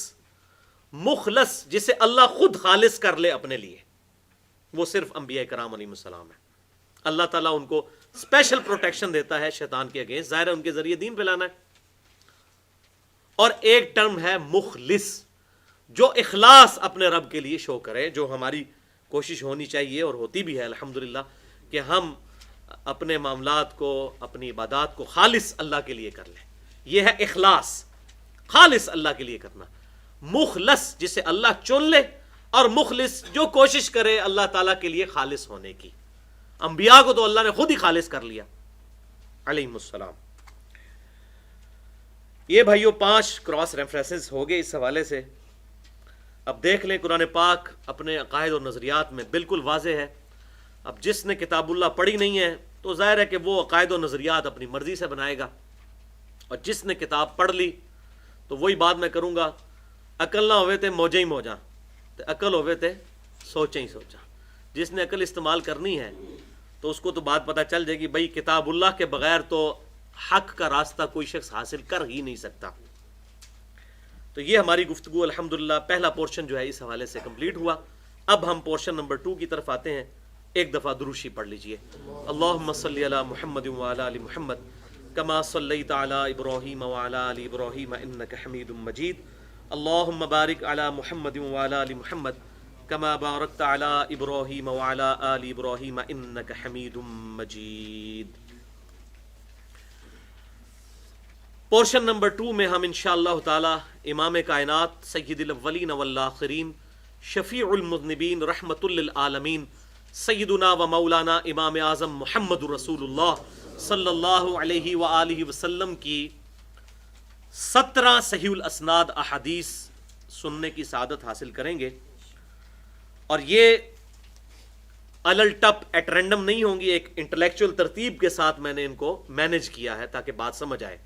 Speaker 1: مخلص جسے اللہ خود خالص کر لے اپنے لیے، وہ صرف انبیاء کرام علیہ السلام ہے۔ اللہ تعالیٰ ان کو اسپیشل پروٹیکشن دیتا ہے شیطان کے اگینسٹ، ظاہر ہے ان کے ذریعے دین پھیلانا ہے۔ اور ایک ٹرم ہے مخلص، جو اخلاص اپنے رب کے لیے شو کرے، جو ہماری کوشش ہونی چاہیے اور ہوتی بھی ہے الحمدللہ، کہ ہم اپنے معاملات کو، اپنی عبادات کو خالص اللہ کے لیے کر لیں۔ یہ ہے اخلاص، خالص اللہ کے لیے کرنا۔ مخلص جسے اللہ چن لے، اور مخلص جو کوشش کرے اللہ تعالیٰ کے لیے خالص ہونے کی۔ انبیاء کو تو اللہ نے خود ہی خالص کر لیا علیہم السلام۔ یہ بھائیو 5 کراس ریفرنسز ہو گئے اس حوالے سے۔ اب دیکھ لیں قرآن پاک اپنے عقائد اور نظریات میں بالکل واضح ہے۔ اب جس نے کتاب اللہ پڑھی نہیں ہے تو ظاہر ہے کہ وہ عقائد و نظریات اپنی مرضی سے بنائے گا، اور جس نے کتاب پڑھ لی تو وہی بات میں کروں گا، عقل نہ ہوئے تے موجیں ہی موجاں، تے عقل ہوئے تے سوچیں ہی سوچاں۔ جس نے عقل استعمال کرنی ہے تو اس کو تو بات پتہ چل جائے گی بھائی کتاب اللہ کے بغیر تو حق کا راستہ کوئی شخص حاصل کر ہی نہیں سکتا۔ تو یہ ہماری گفتگو الحمدللہ پہلا پورشن جو ہے اس حوالے سے کمپلیٹ ہوا۔ اب ہم پورشن نمبر 2 کی طرف آتے ہیں۔ ایک دفعہ دروشی پڑھ لیجئے، اللہم صلی علی محمد وعلی آل محمد کما صلیت علی ابراہیم وعلی آل ابراہیم انک حمید مجید، اللہم بارک علی محمد وعلی آل محمد کما بارکت علی ابراہیم وعلی آل ابراہیم انک حمید مجید۔ پورشن نمبر 2 میں ہم انشاءاللہ تعالی امام کائنات سید الاولین والآخرین شفیع المذنبین رحمت للعالمین سیدنا و مولانا امام اعظم محمد رسول اللہ صلی اللہ علیہ وآلہ وسلم کی 17 صحیح الاسناد احادیث سننے کی سعادت حاصل کریں گے، اور یہ الل ٹپ ایٹ رینڈم نہیں ہوں گی، ایک انٹلیکچوئل ترتیب کے ساتھ میں نے ان کو مینج کیا ہے تاکہ بات سمجھ آئے۔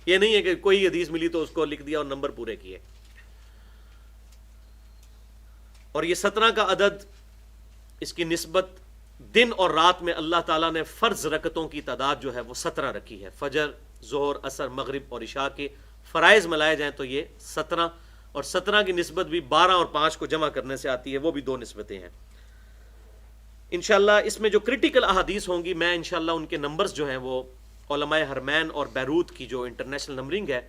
Speaker 1: یہ نہیں ہے کہ کوئی حدیث ملی تو اس کو لکھ دیا اور نمبر پورے کیے۔ اور یہ 17 کا عدد، اس کی نسبت دن اور رات میں اللہ تعالیٰ نے فرض رکعتوں کی تعداد جو ہے وہ 17 رکھی ہے۔ فجر، ظہر، عصر، مغرب اور عشاء کے فرائض ملائے جائیں تو یہ 17، اور 17 کی نسبت بھی 12 اور 5 کو جمع کرنے سے آتی ہے، وہ بھی 2 نسبتیں ہیں۔ انشاءاللہ اس میں جو کرٹیکل احادیث ہوں گی، میں انشاءاللہ ان کے نمبرز جو ہیں وہ علماء حرمین اور بیروت کی جو انٹرنیشنل نمبرنگ ہے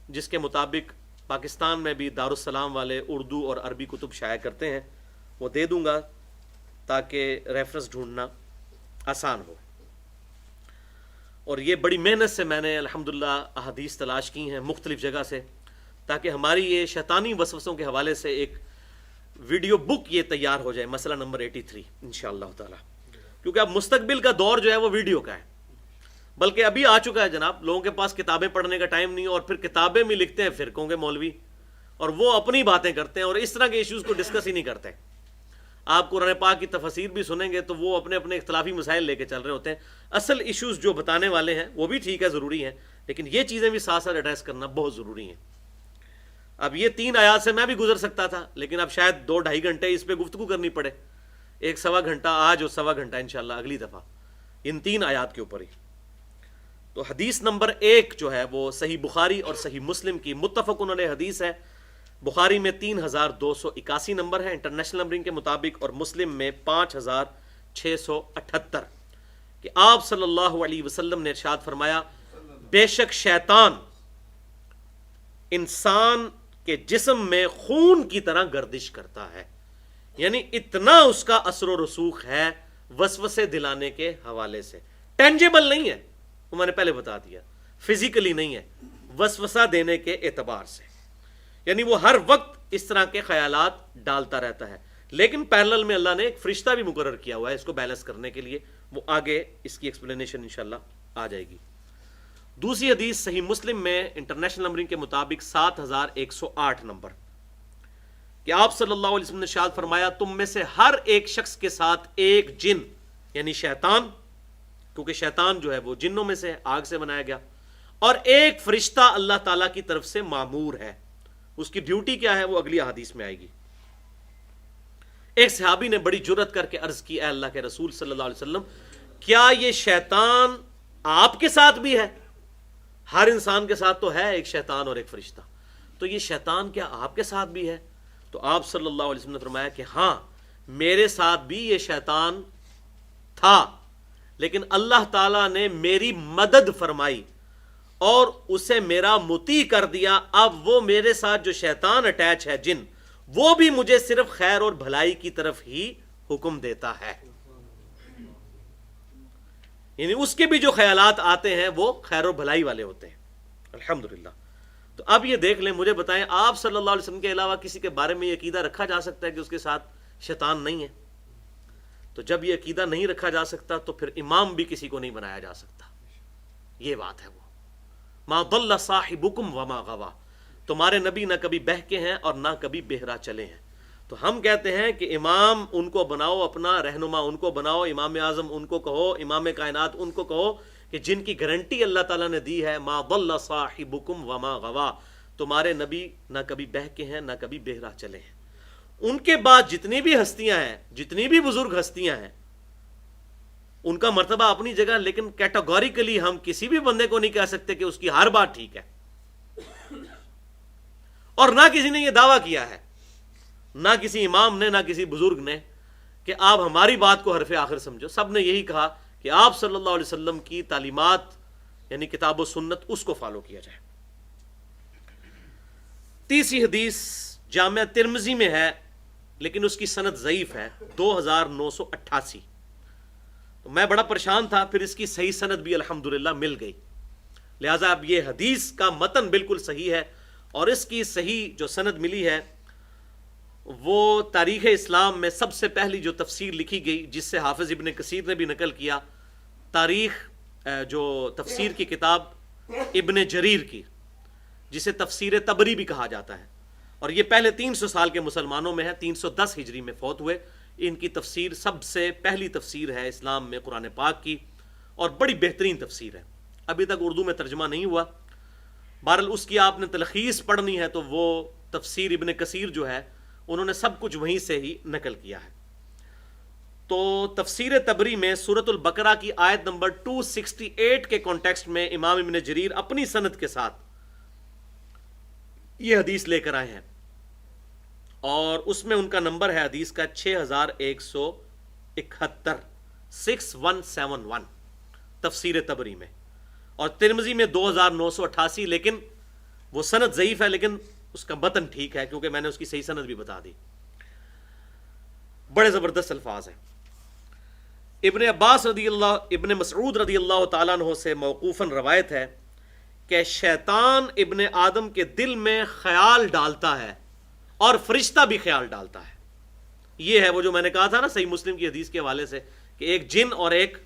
Speaker 1: جس کے مطابق پاکستان میں بھی دارالسلام والے اردو اور عربی کتب شائع کرتے ہیں، وہ دے دوں گا تاکہ ریفرنس ڈھونڈنا آسان ہو۔ اور یہ بڑی محنت سے میں نے الحمدللہ احادیث تلاش کی ہیں مختلف جگہ سے، تاکہ ہماری یہ شیطانی وسوسوں کے حوالے سے ایک ویڈیو بک یہ تیار ہو جائے، مسئلہ نمبر 83 انشاءاللہ تعالی، کیونکہ اب مستقبل کا دور جو ہے وہ ویڈیو کا ہے، بلکہ ابھی آ چکا ہے جناب، لوگوں کے پاس کتابیں پڑھنے کا ٹائم نہیں، اور پھر کتابیں بھی لکھتے ہیں فرقوں کے مولوی، اور وہ اپنی باتیں کرتے ہیں اور اس طرح کے ایشوز کو ڈسکس ہی نہیں کرتے۔ آپ قرآن پاک کی تفاسیر بھی سنیں گے تو وہ اپنے اپنے اختلافی مسائل لے کے چل رہے ہوتے ہیں، اصل ایشوز جو بتانے والے ہیں وہ بھی ٹھیک ہے، ضروری ہیں، لیکن یہ چیزیں بھی ساتھ ساتھ ایڈریس کرنا بہت ضروری ہیں۔ اب یہ 3 آیات سے میں بھی گزر سکتا تھا، لیکن اب شاید 2-2.5 گھنٹے اس پہ گفتگو کرنی پڑے، 1 گھنٹہ آج اور 1.25 گھنٹہ انشاءاللہ اگلی دفعہ ان 3 آیات کے اوپر ہی۔ تو حدیث نمبر 1 جو ہے وہ صحیح بخاری اور صحیح مسلم کی متفقن علیہ حدیث ہے۔ بخاری میں 3281 نمبر ہے انٹرنیشنل نمبرنگ کے مطابق، اور مسلم میں 5678، کہ آپ صلی اللہ علیہ وسلم نے ارشاد فرمایا، بے شک شیطان انسان کے جسم میں خون کی طرح گردش کرتا ہے، یعنی اتنا اس کا اثر و رسوخ ہے وسوسے دلانے کے حوالے سے، ٹینجیبل نہیں ہے، وہ میں نے پہلے بتا دیا، فزیکلی نہیں ہے، وسوسہ دینے کے اعتبار سے، یعنی وہ ہر وقت اس طرح کے خیالات ڈالتا رہتا ہے، لیکن پیرلل میں اللہ نے ایک فرشتہ بھی مقرر کیا ہوا ہے اس کو بیلنس کرنے کے لیے، وہ آگے اس کی ایکسپلینیشن انشاءاللہ آ جائے گی۔ دوسری حدیث صحیح مسلم میں انٹرنیشنل نمبرنگ کے مطابق 7108 نمبر، کہ آپ صلی اللہ علیہ وسلم نے ارشاد فرمایا، تم میں سے ہر ایک شخص کے ساتھ ایک جن، یعنی شیطان، کیونکہ شیطان جو ہے وہ جنوں میں سے آگ سے بنایا گیا، اور ایک فرشتہ اللہ تعالیٰ کی طرف سے مامور ہے، اس کی ڈیوٹی کیا ہے وہ اگلی حدیث میں آئے گی۔ ایک صحابی نے بڑی جرت کر کے عرض کی، اے اللہ کے رسول صلی اللہ علیہ وسلم، کیا یہ شیطان آپ کے ساتھ بھی ہے؟ ہر انسان کے ساتھ تو ہے ایک شیطان اور ایک فرشتہ، تو یہ شیطان کیا آپ کے ساتھ بھی ہے؟ تو آپ صلی اللہ علیہ وسلم نے فرمایا کہ ہاں، میرے ساتھ بھی یہ شیطان تھا، لیکن اللہ تعالیٰ نے میری مدد فرمائی اور اسے میرا مطیع کر دیا، اب وہ میرے ساتھ جو شیطان اٹیچ ہے جن، وہ بھی مجھے صرف خیر اور بھلائی کی طرف ہی حکم دیتا ہے، یعنی اس کے بھی جو خیالات آتے ہیں وہ خیر و بھلائی والے ہوتے ہیں، الحمدللہ۔ تو اب یہ دیکھ لیں، مجھے بتائیں، آپ صلی اللہ علیہ وسلم کے علاوہ کسی کے بارے میں یہ عقیدہ رکھا جا سکتا ہے کہ اس کے ساتھ شیطان نہیں ہے؟ تو جب یہ عقیدہ نہیں رکھا جا سکتا تو پھر امام بھی کسی کو نہیں بنایا جا سکتا، یہ بات ہے وہ، ما ضل صاحبکم وما غوا، تمہارے نبی نہ کبھی بہکے ہیں اور نہ کبھی بہرا چلے ہیں، تو ہم کہتے ہیں کہ امام ان کو بناؤ، اپنا رہنما ان کو بناؤ، امام اعظم ان کو کہو، امام کائنات ان کو کہو، کہ جن کی گارنٹی اللہ تعالیٰ نے دی ہے، ما ضل صاحبکم وما غوا، تمہارے نبی نہ کبھی بہکے ہیں نہ کبھی بہرا چلے ہیں۔ ان کے بعد جتنی بھی ہستیاں ہیں، جتنی بھی بزرگ ہستیاں ہیں، ان کا مرتبہ اپنی جگہ، لیکن کیٹاگوریکلی ہم کسی بھی بندے کو نہیں کہہ سکتے کہ اس کی ہر بات ٹھیک ہے، اور نہ کسی نے یہ دعویٰ کیا ہے، نہ کسی امام نے، نہ کسی بزرگ نے، کہ آپ ہماری بات کو حرف آخر سمجھو۔ سب نے یہی کہا کہ آپ صلی اللہ علیہ وسلم کی تعلیمات یعنی کتاب و سنت، اس کو فالو کیا جائے۔ تیسری حدیث جامعہ ترمذی میں ہے، لیکن اس کی سند ضعیف ہے، 2988، تو میں بڑا پریشان تھا، پھر اس کی صحیح سند بھی الحمدللہ مل گئی، لہٰذا اب یہ حدیث کا متن بالکل صحیح ہے، اور اس کی صحیح جو سند ملی ہے وہ تاریخ اسلام میں سب سے پہلی جو تفسیر لکھی گئی، جس سے حافظ ابن کثیر نے بھی نقل کیا، تاریخ جو تفسیر کی کتاب ابن جریر کی، جسے تفسیر طبری بھی کہا جاتا ہے، اور یہ پہلے 300 سال کے مسلمانوں میں ہے، 310 ہجری میں فوت ہوئے۔ ان کی تفسیر سب سے پہلی تفسیر ہے اسلام میں قرآن پاک کی، اور بڑی بہترین تفسیر ہے، ابھی تک اردو میں ترجمہ نہیں ہوا، بہرحال اس کی آپ نے تلخیص پڑھنی ہے تو وہ تفسیر ابن کثیر جو ہے انہوں نے سب کچھ وہیں سے ہی نقل کیا ہے۔ تو تفسیر طبری میں سورۃ البقرہ کی آیت نمبر 268 کے کانٹیکسٹ میں امام ابن جریر اپنی سند کے ساتھ یہ حدیث لے کر آئے ہیں، اور اس میں ان کا نمبر ہے حدیث کا 6171، 6171 تفسیر طبری میں، اور ترمذی میں 2988، لیکن وہ سند ضعیف ہے لیکن اس کا متن ٹھیک ہے کیونکہ میں نے اس کی صحیح سند بھی بتا دی. بڑے زبردست الفاظ ہیں. ابن مسعود رضی اللہ تعالیٰ عنہ سے موقوفاً روایت ہے کہ شیطان ابن آدم کے دل میں خیال ڈالتا ہے اور فرشتہ بھی خیال ڈالتا ہے. یہ ہے وہ جو میں نے کہا تھا نا صحیح مسلم کی حدیث کے حوالے سے کہ ایک جن اور ایک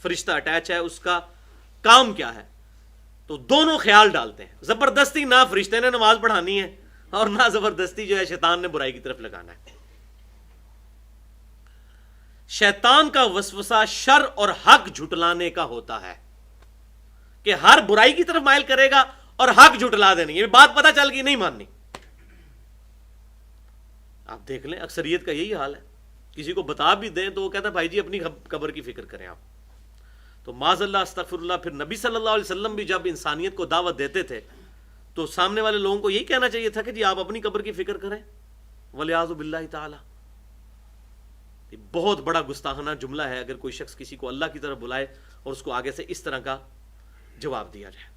Speaker 1: فرشتہ اٹیچ ہے. اس کا کام کیا ہے؟ تو دونوں خیال ڈالتے ہیں. زبردستی نہ فرشتے نے نماز پڑھانی ہے اور نہ زبردستی جو ہے شیطان نے برائی کی طرف لگانا ہے. شیطان کا وسوسہ شر اور حق جھٹلانے کا ہوتا ہے کہ ہر برائی کی طرف مائل کرے گا اور حق جھٹلا دینی. یہ بات پتہ چل گئی نہیں ماننی. آپ دیکھ لیں اکثریت کا یہی حال ہے. کسی کو بتا بھی دیں تو وہ کہتا ہے بھائی جی اپنی قبر کی فکر کریں آپ. تو معاذ اللہ استغفر اللہ. پھر نبی صلی اللہ علیہ وسلم بھی جب انسانیت کو دعوت دیتے تھے تو سامنے والے لوگوں کو یہی کہنا چاہیے تھا کہ جی آپ اپنی قبر کی فکر کریں. ولیعوذ باللہ تعالی. یہ بہت بڑا گستاخانہ جملہ ہے اگر کوئی شخص کسی کو اللہ کی طرف بلائے اور اس کو آگے سے اس طرح کا جواب دیا جائے.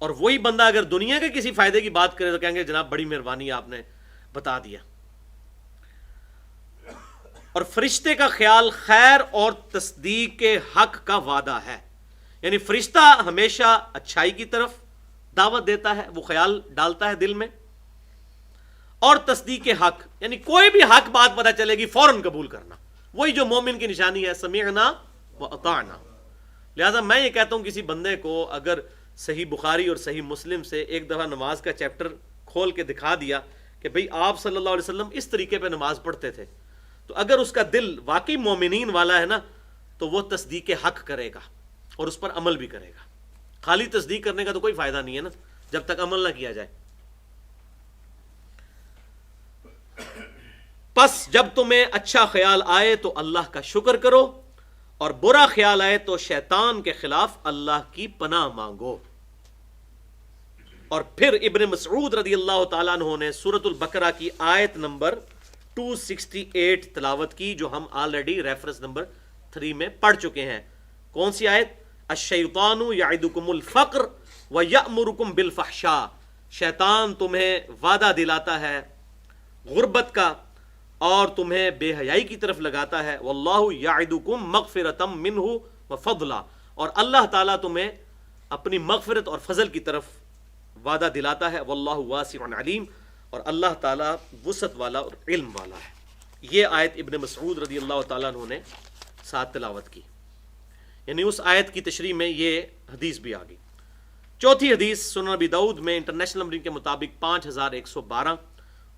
Speaker 1: اور وہی بندہ اگر دنیا کے کسی فائدے کی بات کرے تو کہیں گے جناب بڑی مہربانی آپ نے بتا دیا. اور فرشتے کا خیال خیر اور تصدیق کے حق کا وعدہ ہے. یعنی فرشتہ ہمیشہ اچھائی کی طرف دعوت دیتا ہے, وہ خیال ڈالتا ہے دل میں. اور تصدیق کے حق یعنی کوئی بھی حق بات پتہ چلے گی فوراً قبول کرنا. وہی جو مومن کی نشانی ہے, سمعنا و اطعنا. لہذا میں یہ کہتا ہوں کسی بندے کو اگر صحیح بخاری اور صحیح مسلم سے ایک دفعہ نماز کا چیپٹر کھول کے دکھا دیا کہ بھئی آپ صلی اللہ علیہ وسلم اس طریقے پہ نماز پڑھتے تھے, تو اگر اس کا دل واقعی مومنین والا ہے نا تو وہ تصدیق حق کرے گا اور اس پر عمل بھی کرے گا. خالی تصدیق کرنے کا تو کوئی فائدہ نہیں ہے نا جب تک عمل نہ کیا جائے. پس جب تمہیں اچھا خیال آئے تو اللہ کا شکر کرو اور برا خیال آئے تو شیطان کے خلاف اللہ کی پناہ مانگو. اور پھر ابن مسعود رضی اللہ تعالیٰ عنہ نے سورۃ البقرہ کی آیت نمبر 268 تلاوت کی جو ہم آلریڈی ریفرنس نمبر 3 میں پڑھ چکے ہیں. کون سی آیت؟ الشیطان یعدکم الفقر ویأمرکم بالفحشاء. شیطان تمہیں وعدہ دلاتا ہے غربت کا اور تمہیں بے حیائی کی طرف لگاتا ہے. واللہ یعدکم مغفرۃ منہ وفضلا. اور اللہ تعالیٰ تمہیں اپنی مغفرت اور فضل کی طرف وعدہ دلاتا ہے. واللہ واسع علیم. اور اللہ تعالیٰ وسعت والا اور علم والا ہے. یہ آیت ابن مسعود رضی اللہ تعالیٰ عنہ نے ساتھ تلاوت کی. یعنی اس آیت کی تشریح میں یہ حدیث بھی آ گئی. چوتھی حدیث سنن ابی داؤد میں انٹرنیشنل نمبرنگ کے مطابق 5112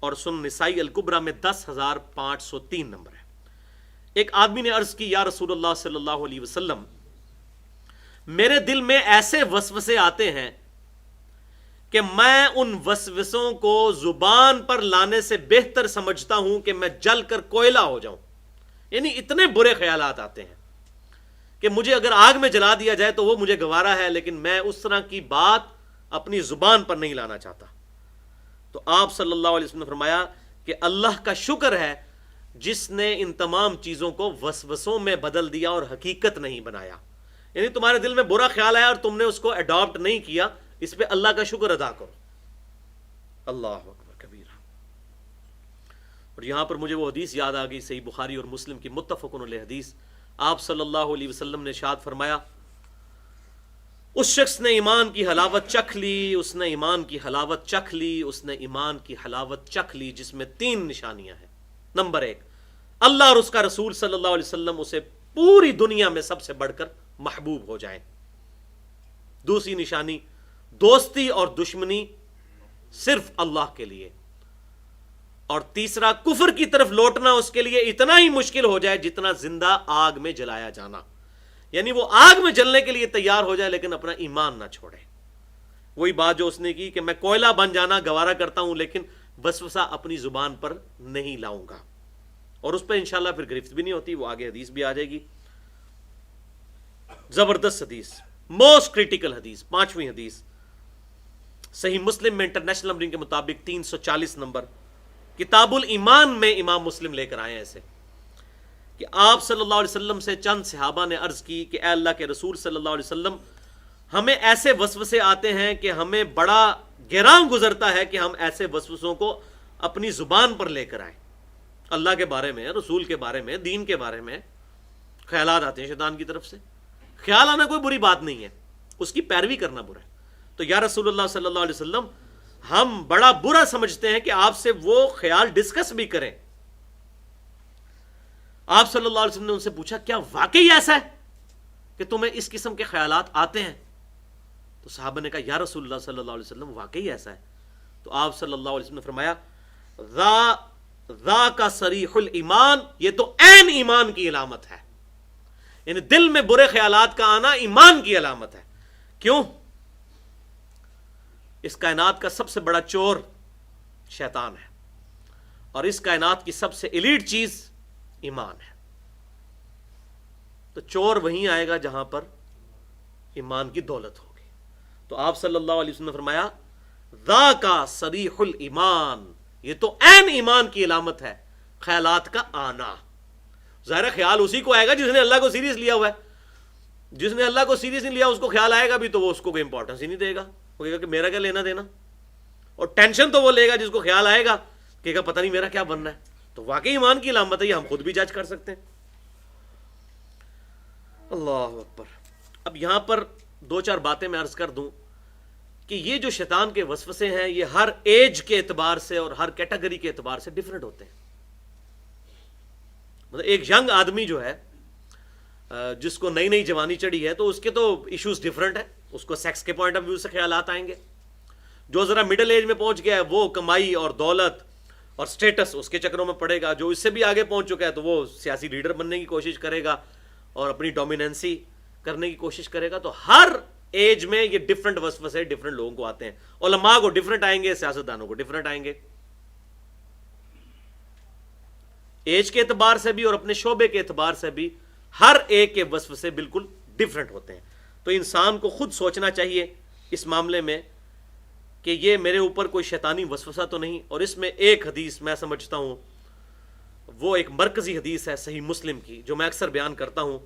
Speaker 1: اور سنن نسائی الکبریٰ میں 10503 نمبر ہے. ایک آدمی نے عرض کی یا رسول اللہ صلی اللہ علیہ وسلم, میرے دل میں ایسے وسوسے آتے ہیں کہ میں ان وسوسوں کو زبان پر لانے سے بہتر سمجھتا ہوں کہ میں جل کر کوئلہ ہو جاؤں. یعنی اتنے برے خیالات آتے ہیں کہ مجھے اگر آگ میں جلا دیا جائے تو وہ مجھے گوارا ہے, لیکن میں اس طرح کی بات اپنی زبان پر نہیں لانا چاہتا. تو آپ صلی اللہ علیہ وسلم نے فرمایا کہ اللہ کا شکر ہے جس نے ان تمام چیزوں کو وسوسوں میں بدل دیا اور حقیقت نہیں بنایا. یعنی تمہارے دل میں برا خیال آیا اور تم نے اس کو اڈاپٹ نہیں کیا, اس پہ اللہ کا شکر ادا کرو. اللہ اکبر کبیرہ. اور یہاں پر مجھے وہ حدیث یاد آ گئی صحیح بخاری اور مسلم کی متفق علیہ حدیث. آپ صلی اللہ علیہ وسلم نے ارشاد فرمایا اس شخص نے ایمان کی حلاوت چکھ لی, اس نے ایمان کی حلاوت چکھ لی, اس نے ایمان کی حلاوت چکھ لی, جس میں 3 نشانیاں ہیں. نمبر 1, اللہ اور اس کا رسول صلی اللہ علیہ وسلم اسے پوری دنیا میں سب سے بڑھ کر محبوب ہو جائیں. دوسری نشانی, دوستی اور دشمنی صرف اللہ کے لیے. اور تیسرا, کفر کی طرف لوٹنا اس کے لیے اتنا ہی مشکل ہو جائے جتنا زندہ آگ میں جلایا جانا. یعنی وہ آگ میں جلنے کے لیے تیار ہو جائے لیکن اپنا ایمان نہ چھوڑے. وہی بات جو اس نے کی کہ میں کوئلہ بن جانا گوارا کرتا ہوں لیکن وسوسہ اپنی زبان پر نہیں لاؤں گا. اور اس پہ انشاءاللہ پھر گرفت بھی نہیں ہوتی, وہ آگے حدیث بھی آ جائے گی. زبردست حدیث, موسٹ کریٹیکل حدیث, 5ویں حدیث صحیح مسلم میں انٹرنیشنل نمبرنگ کے مطابق 340 نمبر, کتاب الایمان میں امام مسلم لے کر آئے ہیں ایسے کہ آپ صلی اللہ علیہ وسلم سے چند صحابہ نے عرض کی کہ اے اللہ کے رسول صلی اللہ علیہ وسلم, ہمیں ایسے وسوسے آتے ہیں کہ ہمیں بڑا گراں گزرتا ہے کہ ہم ایسے وسوسوں کو اپنی زبان پر لے کر آئیں. اللہ کے بارے میں، رسول کے بارے میں، دین کے بارے میں خیالات آتے ہیں شیطان کی طرف سے. خیال آنا کوئی بری بات نہیں ہے، اس کی پیروی کرنا برا ہے. تو یا رسول اللہ صلی اللہ علیہ وسلم، ہم بڑا برا سمجھتے ہیں کہ آپ سے وہ خیال ڈسکس بھی کریں. آپ صلی اللہ علیہ وسلم نے ان سے پوچھا کیا واقعی ایسا ہے کہ تمہیں اس قسم کے خیالات آتے ہیں؟ تو صحابہ نے کہا یا رسول اللہ صلی اللہ علیہ وسلم واقعی ایسا ہے. تو آپ صلی اللہ علیہ وسلم نے فرمایا ذا کا صریح الایمان، یہ تو عین ایمان کی علامت ہے. یعنی دل میں برے خیالات کا آنا ایمان کی علامت ہے. کیوں؟ اس کائنات کا سب سے بڑا چور شیطان ہے، اور اس کائنات کی سب سے ایلیٹ چیز ایمان ہے. تو چور وہیں آئے گا جہاں پر ایمان کی دولت ہوگی. تو آپ صلی اللہ علیہ وسلم نے فرمایا ذا کا صریح الایمان، یہ تو عین ایمان کی علامت ہے خیالات کا آنا. ظاہر خیال اسی کو آئے گا جس نے اللہ کو سیریس لیا ہوا ہے. جس نے اللہ کو سیریس نہیں لیا اس کو خیال آئے گا بھی تو وہ اس کو کوئی امپورٹنس ہی نہیں دے گا. وہ کہے گا کہ میرا کیا لینا دینا. اور ٹینشن تو وہ لے گا جس کو خیال آئے گا، کہے گا پتہ نہیں میرا کیا بننا ہے. تو واقعی ایمان کی علامت ہے، یہ ہم خود بھی جج کر سکتے ہیں. اللہ اکبر. اب یہاں پر دو چار باتیں میں عرض کر دوں کہ یہ جو شیطان کے وسوسے ہیں یہ ہر ایج کے اعتبار سے اور ہر کیٹیگری کے اعتبار سے ڈیفرنٹ ہوتے ہیں. مطلب ایک ینگ آدمی جو ہے جس کو نئی نئی جوانی چڑھی ہے تو اس کے تو ایشوز ڈیفرنٹ ہیں، اس کو سیکس کے پوائنٹ آف ویو سے خیالات آئیں گے. جو ذرا مڈل ایج میں پہنچ گیا ہے وہ کمائی اور دولت اور سٹیٹس اس کے چکروں میں پڑے گا. جو اس سے بھی آگے پہنچ چکا ہے تو وہ سیاسی لیڈر بننے کی کوشش کرے گا اور اپنی ڈومیننسی کرنے کی کوشش کرے گا. تو ہر ایج میں یہ ڈفرنٹ وسوسے ڈفرنٹ لوگوں کو آتے ہیں. علماء کو ڈفرنٹ آئیں گے، سیاستدانوں کو ڈفرنٹ آئیں گے. ایج کے اعتبار سے بھی اور اپنے شعبے کے اعتبار سے بھی ہر ایک کے وسوسے بالکل ڈفرنٹ ہوتے ہیں. تو انسان کو خود سوچنا چاہیے اس معاملے میں کہ یہ میرے اوپر کوئی شیطانی وسوسہ تو نہیں. اور اس میں ایک حدیث میں سمجھتا ہوں وہ ایک مرکزی حدیث ہے صحیح مسلم کی، جو میں اکثر بیان کرتا ہوں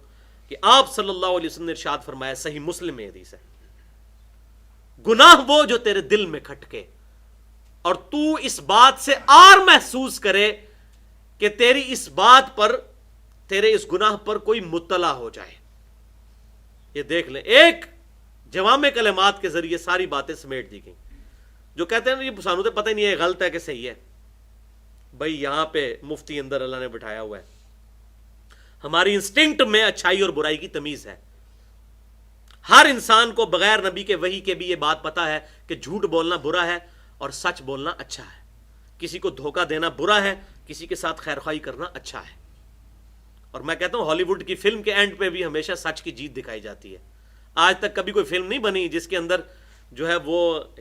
Speaker 1: کہ آپ صلی اللہ علیہ وسلم نے ارشاد فرمایا، صحیح مسلم میں حدیث ہے، گناہ وہ جو تیرے دل میں کھٹکے اور تو اس بات سے آر محسوس کرے کہ تیری اس بات پر، تیرے اس گناہ پر کوئی مطلع ہو جائے. یہ دیکھ لیں، ایک جوامع کلمات کے ذریعے ساری باتیں سمیٹ دی گئیں. جو کہتے ہیں یہ سانو تو پتہ ہی نہیں ہے غلط ہے کہ صحیح ہے. بھائی یہاں پہ مفتی اندر اللہ نے بٹھایا ہوا ہے. ہماری انسٹنکٹ میں اچھائی اور برائی کی تمیز ہے. ہر انسان کو بغیر نبی کے وحی کے بھی یہ بات پتا ہے کہ جھوٹ بولنا برا ہے اور سچ بولنا اچھا ہے. کسی کو دھوکہ دینا برا ہے، کسی کے ساتھ خیر خواہی کرنا اچھا ہے. اور میں کہتا ہوں ہالی ووڈ کی فلم کے اینڈ پہ بھی ہمیشہ سچ کی جیت دکھائی جاتی ہے. آج تک کبھی کوئی فلم نہیں بنی جس کے اندر جو ہے وہ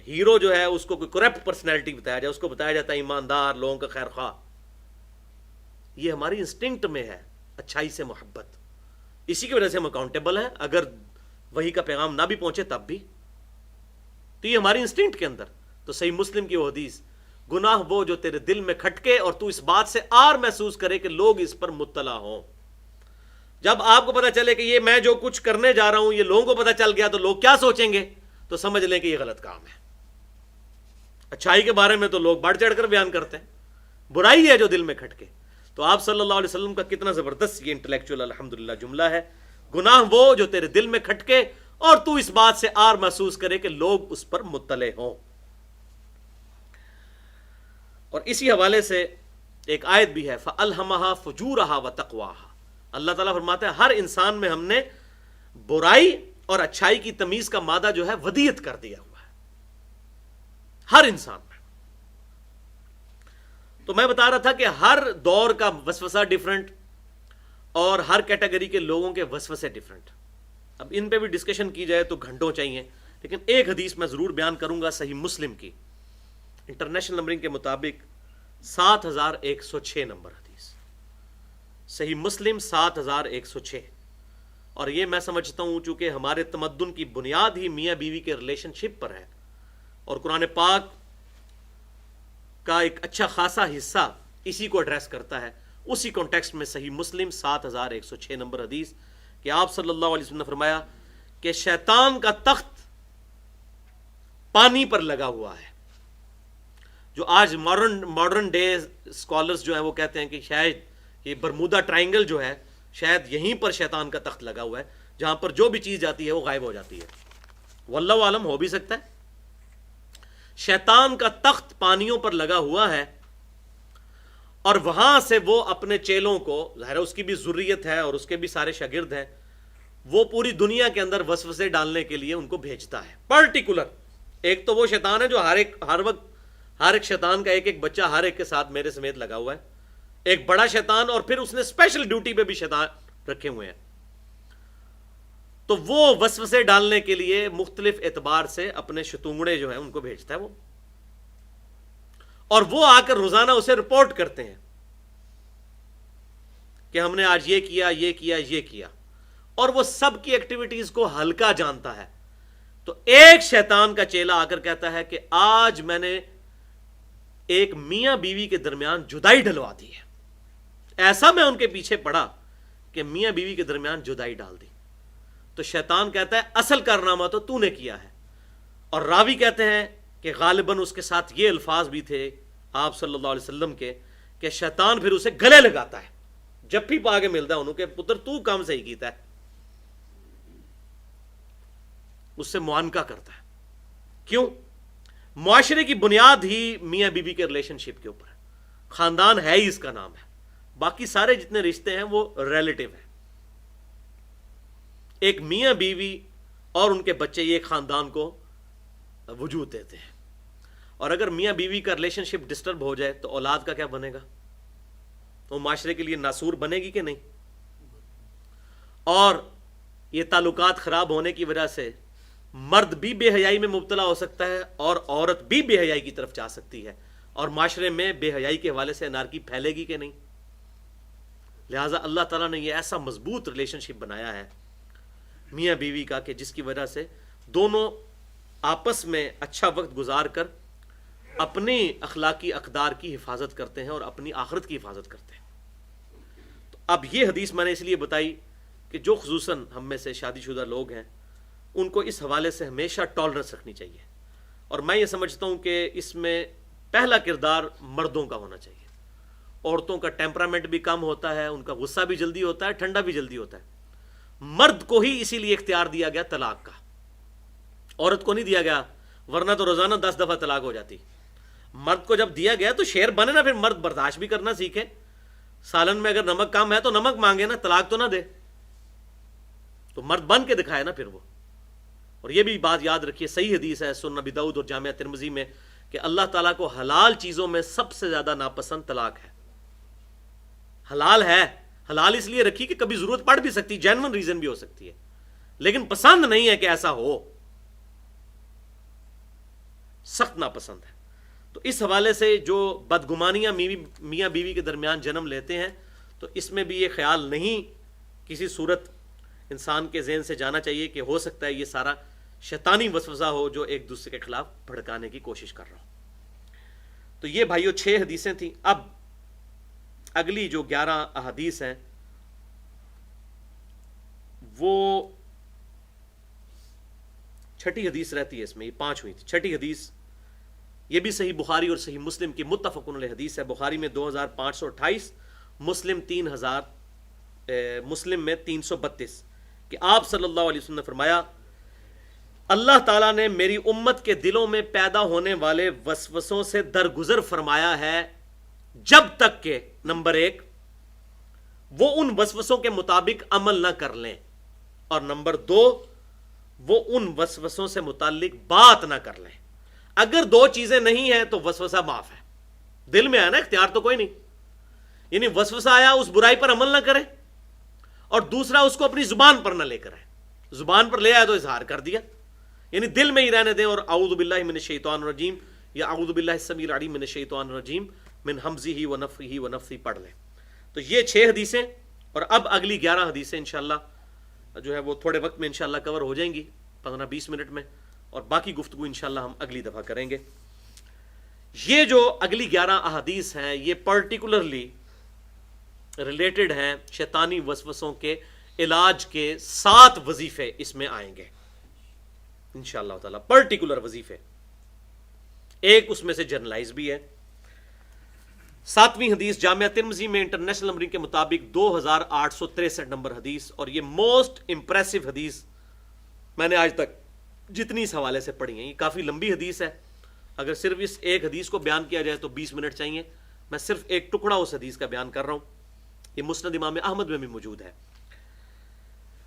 Speaker 1: ہیرو جو ہے اس کو کوئی کرپٹ پرسنالٹی بتایا جائے، اس کو بتایا جاتا ہے ایماندار، لوگوں کا خیر خواہ. یہ ہماری انسٹنکٹ میں ہے، اچھائی سے محبت. اسی کی وجہ سے ہم اکاؤنٹیبل ہیں، اگر وہی کا پیغام نہ بھی پہنچے تب بھی. تو یہ ہماری انسٹنکٹ کے اندر. تو صحیح مسلم کی وہ حدیث، گناہ وہ جو تیرے دل میں کھٹکے اور تو اس بات سے آر محسوس کرے کہ لوگ اس پر مطلع ہوں. جب آپ کو پتہ چلے کہ یہ میں جو کچھ کرنے جا رہا ہوں یہ لوگوں کو پتہ چل گیا تو لوگ کیا سوچیں گے، تو سمجھ لیں کہ یہ غلط کام ہے. اچھائی کے بارے میں تو لوگ بڑھ چڑھ کر بیان کرتے ہیں، برائی ہے جو دل میں کھٹکے. تو آپ صلی اللہ علیہ وسلم کا کتنا زبردست یہ انٹلیکچوئل الحمدللہ جملہ ہے، گناہ وہ جو تیرے دل میں کھٹکے اور تو اس بات سے آر محسوس کرے کہ لوگ اس پر مطلع ہوں. اور اسی حوالے سے ایک آیت بھی ہے، فَأَلْهَمَهَا فُجُورَهَا وَتَقْوَاهَا. اللہ تعالیٰ فرماتا ہے ہر انسان میں ہم نے برائی اور اچھائی کی تمیز کا مادہ جو ہے ودیت کر دیا ہوا ہے، ہر انسان میں. تو میں بتا رہا تھا کہ ہر دور کا وسوسہ ڈیفرنٹ اور ہر کیٹیگری کے لوگوں کے وسوسے ڈیفرنٹ. اب ان پہ بھی ڈسکشن کی جائے تو گھنٹوں چاہیے، لیکن ایک حدیث میں ضرور بیان کروں گا صحیح مسلم کی، انٹرنیشنل نمبرنگ کے مطابق 7106 نمبر حدیث، صحیح مسلم 7106. اور یہ میں سمجھتا ہوں چونکہ ہمارے تمدن کی بنیاد ہی میاں بیوی کے ریلیشن شپ پر ہے، اور قرآن پاک کا ایک اچھا خاصا حصہ اسی کو ایڈریس کرتا ہے. اسی کانٹیکسٹ میں صحیح مسلم 7106 نمبر حدیث کہ آپ صلی اللہ علیہ وسلم نے فرمایا کہ شیطان کا تخت پانی پر لگا ہوا ہے. جو آج ماڈرن ڈے اسکالرس جو ہیں وہ کہتے ہیں کہ شاید یہ برمودا ٹرائنگل جو ہے شاید یہیں پر شیطان کا تخت لگا ہوا ہے, جہاں پر جو بھی چیز جاتی ہے وہ غائب ہو جاتی ہے. واللہ عالم, ہو بھی سکتا ہے. شیطان کا تخت پانیوں پر لگا ہوا ہے اور وہاں سے وہ اپنے چیلوں کو, ظاہر اس کی بھی ذریت ہے اور اس کے بھی سارے شاگرد ہیں, وہ پوری دنیا کے اندر وسوسے ڈالنے کے لیے ان کو بھیجتا ہے. پرٹیکولر ایک تو وہ شیطان ہے جو ہر وقت ہر ایک شیطان کا ایک ایک بچہ ہر ایک کے ساتھ میرے سمیت لگا ہوا ہے, ایک بڑا شیطان, اور پھر اس نے اسپیشل ڈیوٹی پہ بھی شیطان رکھے ہوئے ہیں. تو وہ وسوسے ڈالنے کے لیے مختلف اعتبار سے اپنے شتونگڑے جو ہیں ان کو بھیجتا ہے وہ, اور وہ آ کر روزانہ اسے رپورٹ کرتے ہیں کہ ہم نے آج یہ کیا, یہ کیا, یہ کیا, اور وہ سب کی ایکٹیویٹیز کو ہلکا جانتا ہے. تو ایک شیطان کا چیلا آ کر کہتا ہے کہ آج میں نے ایک میاں بیوی کے درمیان جدائی ڈلوا دی ہے. ایسا میں ان کے پیچھے پڑا کہ میاں بیوی کے درمیان جدائی ڈال دی. تو شیطان کہتا ہے اصل کارنامہ تو تو نے کیا ہے. اور راوی کہتے ہیں کہ غالباً اس کے ساتھ یہ الفاظ بھی تھے آپ صلی اللہ علیہ وسلم کے کہ شیطان پھر اسے گلے لگاتا ہے جب بھی پا کے ملتا ہے انہوں کہ پتر تو کام صحیح کیتا ہے, اس سے معانقہ کرتا ہے. کیوں؟ معاشرے کی بنیاد ہی میاں بیوی کے ریلیشن شپ کے اوپر ہے. خاندان ہے ہی اس کا نام ہے, باقی سارے جتنے رشتے ہیں وہ ریلیٹو ہیں. ایک میاں بیوی اور ان کے بچے یہ ایک خاندان کو وجود دیتے ہیں, اور اگر میاں بیوی کا ریلیشن شپ ڈسٹرب ہو جائے تو اولاد کا کیا بنے گا؟ تو معاشرے کے لیے ناسور بنے گی کہ نہیں؟ اور یہ تعلقات خراب ہونے کی وجہ سے مرد بھی بے حیائی میں مبتلا ہو سکتا ہے اور عورت بھی بے حیائی کی طرف جا سکتی ہے, اور معاشرے میں بے حیائی کے حوالے سے انارکی پھیلے گی کہ نہیں؟ لہٰذا اللہ تعالیٰ نے یہ ایسا مضبوط ریلیشن شپ بنایا ہے میاں بیوی کا کہ جس کی وجہ سے دونوں آپس میں اچھا وقت گزار کر اپنی اخلاقی اقدار کی حفاظت کرتے ہیں اور اپنی آخرت کی حفاظت کرتے ہیں. تو اب یہ حدیث میں نے اس لیے بتائی کہ جو خصوصاً ہم میں سے شادی شدہ لوگ ہیں ان کو اس حوالے سے ہمیشہ ٹالرنس رکھنی چاہیے, اور میں یہ سمجھتا ہوں کہ اس میں پہلا کردار مردوں کا ہونا چاہیے. عورتوں کا ٹیمپرامنٹ بھی کم ہوتا ہے, ان کا غصہ بھی جلدی ہوتا ہے, ٹھنڈا بھی جلدی ہوتا ہے. مرد کو ہی اسی لیے اختیار دیا گیا طلاق کا, عورت کو نہیں دیا گیا, ورنہ تو روزانہ 10 دفعہ طلاق ہو جاتی. مرد کو جب دیا گیا تو شیر بنے نا, پھر مرد برداشت بھی کرنا سیکھے. سالن میں اگر نمک کم ہے تو نمک مانگے نا, طلاق تو نہ دے. تو مرد بن کے دکھائے نا پھر وہ. اور یہ بھی بات یاد رکھیے, صحیح حدیث ہے سنن ابی داؤد اور جامعہ ترمذی میں کہ اللہ تعالیٰ کو حلال چیزوں میں سب سے زیادہ ناپسند طلاق ہے. حلال ہے, حلال اس لیے رکھی کہ کبھی ضرورت پڑ بھی سکتی, جینون ریزن بھی ہو سکتی ہے, لیکن پسند نہیں ہے کہ ایسا ہو, سخت ناپسند ہے. تو اس حوالے سے جو بدگمانیاں میاں بیوی کے درمیان جنم لیتے ہیں تو اس میں بھی یہ خیال نہیں کسی صورت انسان کے ذہن سے جانا چاہیے کہ ہو سکتا ہے یہ سارا شیطانی وسوسہ ہو جو ایک دوسرے کے خلاف بھڑکانے کی کوشش کر رہا ہو. تو یہ بھائیو 6 حدیثیں تھیں. اب اگلی جو 11 احادیث ہیں وہ چھٹی حدیث رہتی ہے, اس میں یہ 5 ہوئی تھی. چھٹی حدیث یہ بھی صحیح بخاری اور صحیح مسلم کی متفقن علیہ حدیث ہے. بخاری میں 2528, مسلم 3000, مسلم میں 332 کہ آپ صلی اللہ علیہ وسلم نے فرمایا اللہ تعالیٰ نے میری امت کے دلوں میں پیدا ہونے والے وسوسوں سے درگزر فرمایا ہے جب تک کہ نمبر 1 وہ ان وسوسوں کے مطابق عمل نہ کر لیں, اور نمبر 2 وہ ان وسوسوں سے متعلق بات نہ کر لیں. اگر 2 چیزیں نہیں ہیں تو وسوسہ معاف ہے. دل میں آیا نا, اختیار تو کوئی نہیں, یعنی وسوسہ آیا اس برائی پر عمل نہ کرے, اور دوسرا اس کو اپنی زبان پر نہ لے کر آئے. زبان پر لے آیا تو اظہار کر دیا, یعنی دل میں ہی رہنے دیں, اور اعوذ باللہ من الشیطان الرجیم یا اعوذ باللہ السمیع العلیم من الشیطان الرجیم من ہمزہ ونفخہ ونفثہ پڑھ لیں. تو یہ 6 حدیثیں, اور اب اگلی 11 حدیثیں انشاءاللہ جو ہے وہ تھوڑے وقت میں انشاءاللہ کور ہو جائیں گی, 15-20 منٹ میں, اور باقی گفتگو انشاءاللہ ہم اگلی دفعہ کریں گے. یہ جو اگلی 11 احادیث ہیں یہ پرٹیکولرلی ریلیٹڈ ہیں شیطانی وسوسوں کے علاج کے 7 وظیفے اس میں آئیں گے انشاءاللہ تعالی, پرٹیکولر وظیفے. ایک اس میں سے جرنلائز بھی ہے۔ 7ویں حدیث جامعہ ترمذی میں انٹرنیشنل نمبرنگ کے مطابق 2863 نمبر حدیث، اور یہ موسٹ امپریسو حدیث میں نے آج تک جتنی اس حوالے سے پڑھی ہیں۔ یہ کافی لمبی حدیث ہے، اگر صرف اس ایک حدیث کو بیان کیا جائے تو 20 منٹ چاہیے، میں صرف ایک ٹکڑا اس حدیث کا بیان کر رہا ہوں۔ یہ مسند امام احمد میں بھی موجود ہے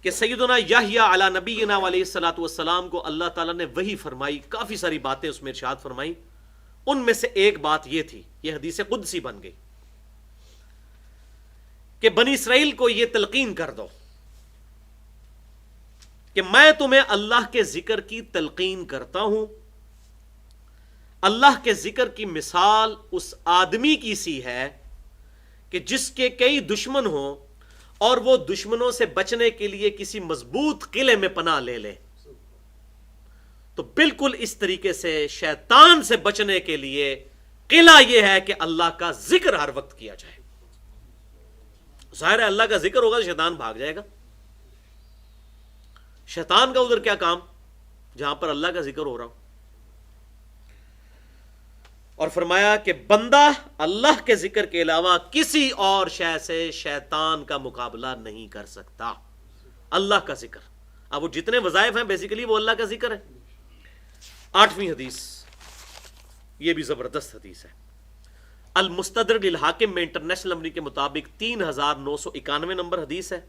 Speaker 1: کہ سیدنا یحییٰ علی نبینا علیہ الصلوۃ والسلام کو اللہ تعالیٰ نے وحی فرمائی، کافی ساری باتیں اس میں ارشاد فرمائی، ان میں سے ایک بات یہ تھی، یہ حدیث قدسی بن گئی کہ بنی اسرائیل کو یہ تلقین کر دو کہ میں تمہیں اللہ کے ذکر کی تلقین کرتا ہوں۔ اللہ کے ذکر کی مثال اس آدمی کی سی ہے کہ جس کے کئی دشمن ہوں اور وہ دشمنوں سے بچنے کے لیے کسی مضبوط قلعے میں پناہ لے لے، تو بالکل اس طریقے سے شیطان سے بچنے کے لیے قلعہ یہ ہے کہ اللہ کا ذکر ہر وقت کیا جائے۔ ظاہر ہے اللہ کا ذکر ہوگا تو شیطان بھاگ جائے گا، شیطان کا ادھر کیا کام جہاں پر اللہ کا ذکر ہو رہا ہو۔ اور فرمایا کہ بندہ اللہ کے ذکر کے علاوہ کسی اور شے سے شیطان کا مقابلہ نہیں کر سکتا، اللہ کا ذکر۔ اب وہ جتنے وظائف ہیں بیسیکلی وہ اللہ کا ذکر ہے۔ 8ویں حدیث، یہ بھی زبردست حدیث ہے، المستدرک للحاکم میں انٹرنیشنل نمبر کے مطابق 3991 نمبر حدیث ہے،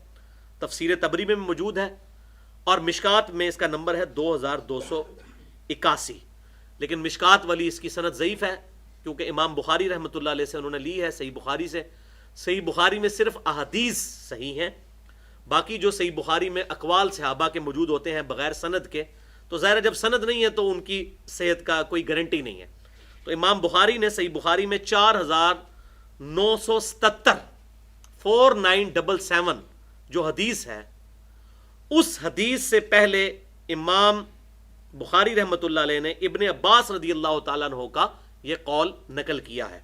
Speaker 1: تفسیر تبری میں موجود ہے، اور مشکات میں اس کا نمبر ہے 2281، لیکن مشکات والی اس کی سند ضعیف ہے کیونکہ امام بخاری رحمۃ اللہ علیہ سے انہوں نے لی ہے صحیح بخاری سے۔ صحیح بخاری میں صرف احادیث صحیح ہیں، باقی جو صحیح بخاری میں اقوال صحابہ کے موجود ہوتے ہیں بغیر سند کے، تو ظاہر جب سند نہیں ہے تو ان کی صحت کا کوئی گارنٹی نہیں ہے۔ تو امام بخاری نے صحیح بخاری میں 4977 4977 جو حدیث ہے، اس حدیث سے پہلے امام بخاری رحمۃ اللہ علیہ نے ابن عباس رضی اللہ تعالیٰ عنہ کا یہ قول نقل کیا ہے،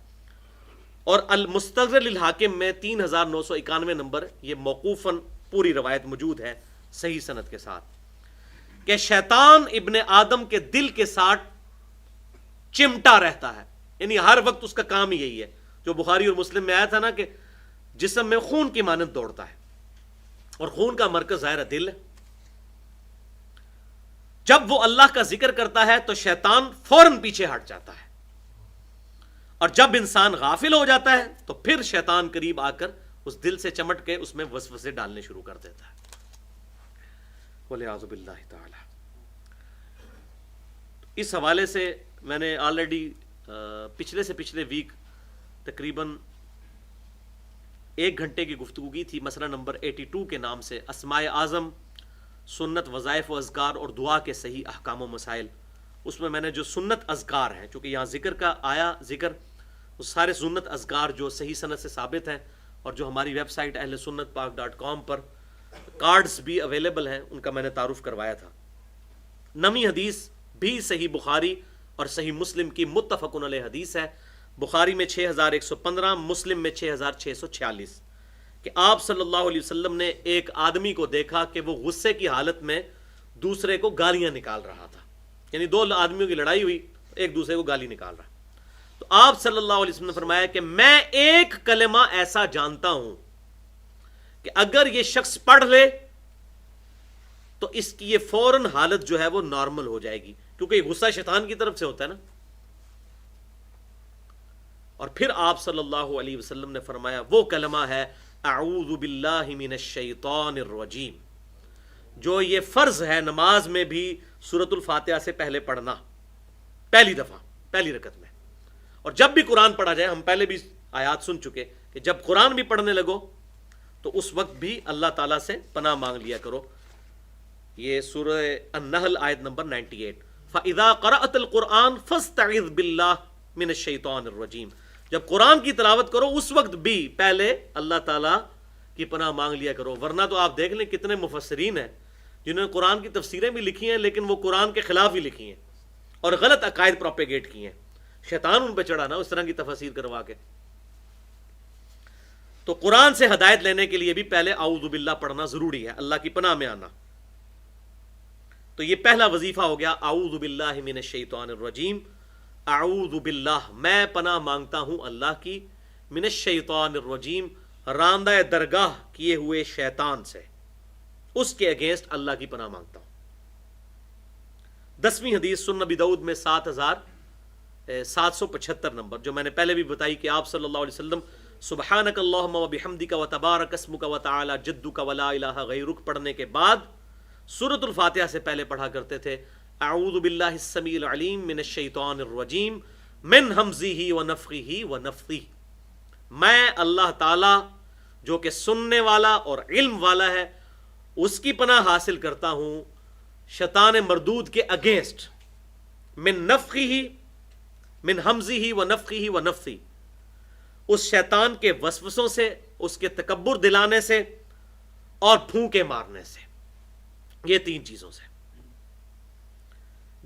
Speaker 1: اور المستدرک للحاکم میں 3991 نمبر یہ موقوفاً پوری روایت موجود ہے صحیح سند کے ساتھ، کہ شیطان ابن آدم کے دل کے ساتھ چمٹا رہتا ہے، یعنی ہر وقت اس کا کام ہی یہی ہے، جو بخاری اور مسلم میں آیا تھا نا کہ جسم میں خون کی مانند دوڑتا ہے، اور خون کا مرکز ظاہر دل ہے۔ جب وہ اللہ کا ذکر کرتا ہے تو شیطان فوراً پیچھے ہٹ جاتا ہے، اور جب انسان غافل ہو جاتا ہے تو پھر شیطان قریب آ کر اس دل سے چمٹ کے اس میں وسوسے ڈالنے شروع کر دیتا ہے، والعیاذ باللہ تعالی۔ اس حوالے سے میں نے آلریڈی پچھلے سے پچھلے ویک تقریباً 1 گھنٹے کی گفتگو کی تھی، مسئلہ نمبر 82 کے نام سے، اسماء اعظم، سنت، وظائف و اذکار اور دعا کے صحیح احکام و مسائل۔ اس میں نے جو سنت اذکار ہیں، چونکہ یہاں ذکر کا آیا ذکر، وہ سارے سنت اذکار جو صحیح سند سے ثابت ہیں اور جو ہماری ویب سائٹ اہل سنت پاک .com پر کارڈز بھی اویلیبل ہیں، ان کا میں نے تعارف کروایا تھا۔ 9ویں حدیث بھی صحیح بخاری اور صحیح مسلم کی متفقن علیہ حدیث ہے، بخاری میں 6115، مسلم میں 6646، کہ آپ صلی اللہ علیہ وسلم نے ایک آدمی کو دیکھا کہ وہ غصے کی حالت میں دوسرے کو گالیاں نکال رہا تھا، یعنی 2 آدمیوں کی لڑائی ہوئی، ایک دوسرے کو گالی نکال رہا، تو آپ صلی اللہ علیہ وسلم نے فرمایا کہ میں ایک کلمہ ایسا جانتا ہوں کہ اگر یہ شخص پڑھ لے تو اس کی یہ فوراً حالت جو ہے وہ نارمل ہو جائے گی، کیونکہ یہ غصہ شیطان کی طرف سے ہوتا ہے نا۔ اور پھر آپ صلی اللہ علیہ وسلم نے فرمایا وہ کلمہ ہے اعوذ باللہ من الشیطان الرجیم، جو یہ فرض ہے نماز میں بھی سورۃ الفاتحہ سے پہلے پڑھنا، پہلی دفعہ پہلی رکعت میں، اور جب بھی قرآن پڑھا جائے، ہم پہلے بھی آیات سن چکے کہ جب قرآن بھی پڑھنے لگو تو اس وقت بھی اللہ تعالیٰ سے پناہ مانگ لیا کرو۔ یہ سورہ النحل آیت نمبر 98، فَإِذَا قَرَأْتَ الْقُرْآنَ فَاسْتَعِذْ بِاللَّهِ مِنَ الشَّيْطَانِ الرَّجِيمِ، جب قرآن کی تلاوت کرو اس وقت بھی پہلے اللہ تعالیٰ کی پناہ مانگ لیا کرو، ورنہ تو آپ دیکھ لیں کتنے مفسرین ہیں جنہوں نے قرآن کی تفسیریں بھی لکھی ہیں لیکن وہ قرآن کے خلاف ہی لکھی ہیں اور غلط عقائد پروپیگیٹ کی ہیں، شیطان ان پہ چڑھا نا اس طرح کی تفسیر کروا کے۔ تو قرآن سے ہدایت لینے کے لیے بھی پہلے اعوذ باللہ پڑھنا ضروری ہے، اللہ کی پناہ میں آنا۔ تو یہ پہلا وظیفہ ہو گیا اعوذ باللہ من الشیطان الرجیم، اعوذ باللہ میں پناہ مانگتا ہوں اللہ کی، من الشیطان الرجیم راندہ درگاہ کیے ہوئے شیطان سے، اس کے اگینسٹ اللہ کی پناہ مانگتا ہوں۔ 10ویں حدیث سنن نبی داؤد میں 7775 نمبر، جو میں نے پہلے بھی بتائی کہ آپ صلی اللہ علیہ وسلم سبحانک اللہم و بحمدک و تبارک اسمک و تعالی جدک و لا الہ غیرک پڑھنے کے بعد سورۃ الفاتحہ سے پہلے پڑھا کرتے تھے اعوذ باللہ السمیع العلیم من الشیطان الرجیم من ہمزہ و نفخہ و نفثہ، میں اللہ تعالی جو کہ سننے والا اور علم والا ہے اس کی پناہ حاصل کرتا ہوں شیطان مردود کے اگینسٹ، من نفخہ من ہمزہ و نفخہ و نفثہ، اس شیطان کے وسوسوں سے، اس کے تکبر دلانے سے اور پھونکے مارنے سے، یہ 3 چیزوں سے۔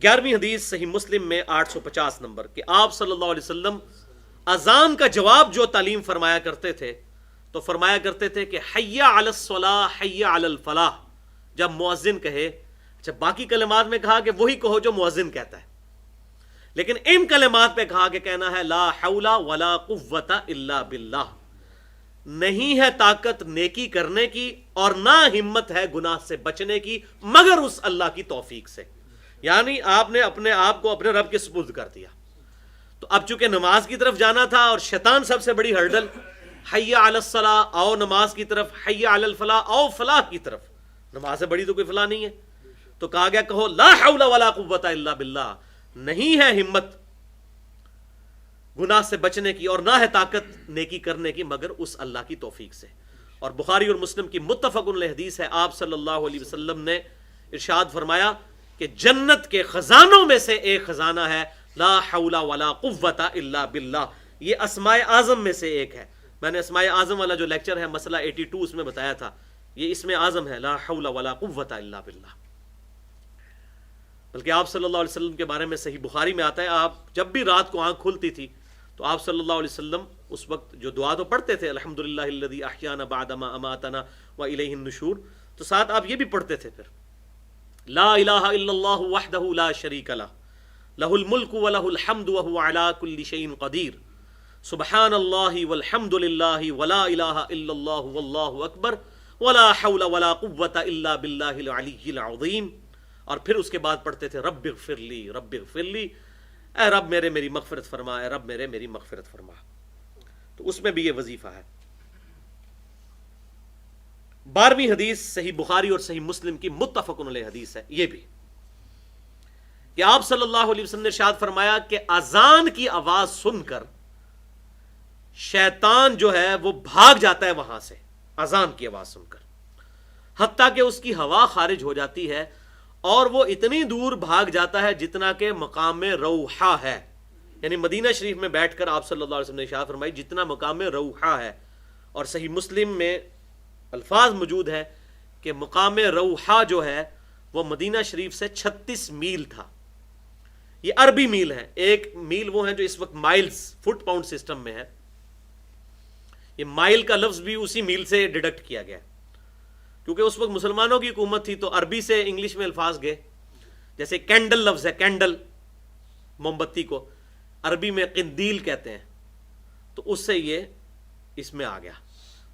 Speaker 1: 11ویں حدیث صحیح مسلم میں 850 نمبر کہ آپ صلی اللہ علیہ وسلم اذان کا جواب جو تعلیم فرمایا کرتے تھے تو فرمایا کرتے تھے کہ حی علی الصلاح حی علی الفلاح، جب مؤذن کہے، اچھا باقی کلمات میں کہا کہ وہی کہو جو مؤذن کہتا ہے، لیکن ان کلمات پہ کہا کہ کہنا ہے لا حول ولا قوت الا باللہ، نہیں ہے طاقت نیکی کرنے کی اور نہ ہمت ہے گناہ سے بچنے کی مگر اس اللہ کی توفیق سے، یعنی آپ نے اپنے آپ کو اپنے رب کے سپرد کر دیا۔ تو اب چونکہ نماز کی طرف جانا تھا اور شیطان سب سے بڑی ہرڈل، حی علی الصلاح آؤ نماز کی طرف، حی علی الفلاح آؤ فلاح کی طرف، نماز سے بڑی تو کوئی فلاح نہیں ہے، تو کہا گیا کہو لا حول ولا قوت الا باللہ، نہیں ہے ہمت گناہ سے بچنے کی اور نہ ہے طاقت نیکی کرنے کی مگر اس اللہ کی توفیق سے۔ اور بخاری اور مسلم کی متفق علیہ حدیث ہے، آپ صلی اللہ علیہ وسلم نے ارشاد فرمایا کہ جنت کے خزانوں میں سے ایک خزانہ ہے لا حول ولا قوت الا باللہ، یہ اسماء اعظم میں سے ایک ہے۔ میں نے اسماء اعظم والا جو لیکچر ہے مسئلہ 82 اس میں بتایا تھا، یہ اسم اعظم ہے لا حول ولا قوت الا باللہ۔ بلکہ آپ صلی اللہ علیہ وسلم کے بارے میں صحیح بخاری میں آتا ہے، آپ جب بھی رات کو آنکھ کھلتی تھی تو آپ صلی اللہ علیہ وسلم اس وقت جو دعا تو پڑھتے تھے الحمدللہ الذی احیانا بعد ما اماتنا والیہ النشور، تو ساتھ آپ یہ بھی پڑھتے تھے پھر لا الہ الا اللہ وحدہ لا شریک لہ لہ الملک ولہ الحمد وہو علی کل شیء قدیر سبحان اللہ والحمد للہ ولا الہ الا اللہ واللہ اکبر ولا حول ولا قوت الا باللہ العلی العظیم۔ اور پھر اس کے بعد پڑھتے تھے رب اغفر لی رب اغفر لی، اے رب میری مغفرت فرما، اے رب میری مغفرت فرما۔ تو اس میں بھی یہ وظیفہ ہے۔ 12ویں حدیث صحیح بخاری اور صحیح مسلم کی متفق علیہ حدیث ہے، یہ بھی کہ آپ صلی اللہ علیہ وسلم نے ارشاد فرمایا کہ اذان کی آواز سن کر شیطان جو ہے وہ بھاگ جاتا ہے وہاں سے، اذان کی آواز سن کر، حتیٰ کہ اس کی ہوا خارج ہو جاتی ہے اور وہ اتنی دور بھاگ جاتا ہے جتنا کہ مقام روحہ ہے، یعنی مدینہ شریف میں بیٹھ کر آپ صلی اللہ علیہ وسلم نے ارشاد فرمائی جتنا مقام روحہ ہے۔ اور صحیح مسلم میں الفاظ موجود ہے کہ مقام روحہ جو ہے وہ مدینہ شریف سے 36 میل تھا، یہ عربی میل ہے، ایک میل وہ ہیں جو اس وقت مائلز فٹ پاؤنڈ سسٹم میں ہے، یہ مائل کا لفظ بھی اسی میل سے ڈیڈکٹ کیا گیا کیونکہ اس وقت مسلمانوں کی حکومت تھی تو عربی سے انگلش میں الفاظ گئے، جیسے کینڈل لفظ ہے، کینڈل موم بتی کو عربی میں قندیل کہتے ہیں، تو اس سے یہ اس میں آ گیا۔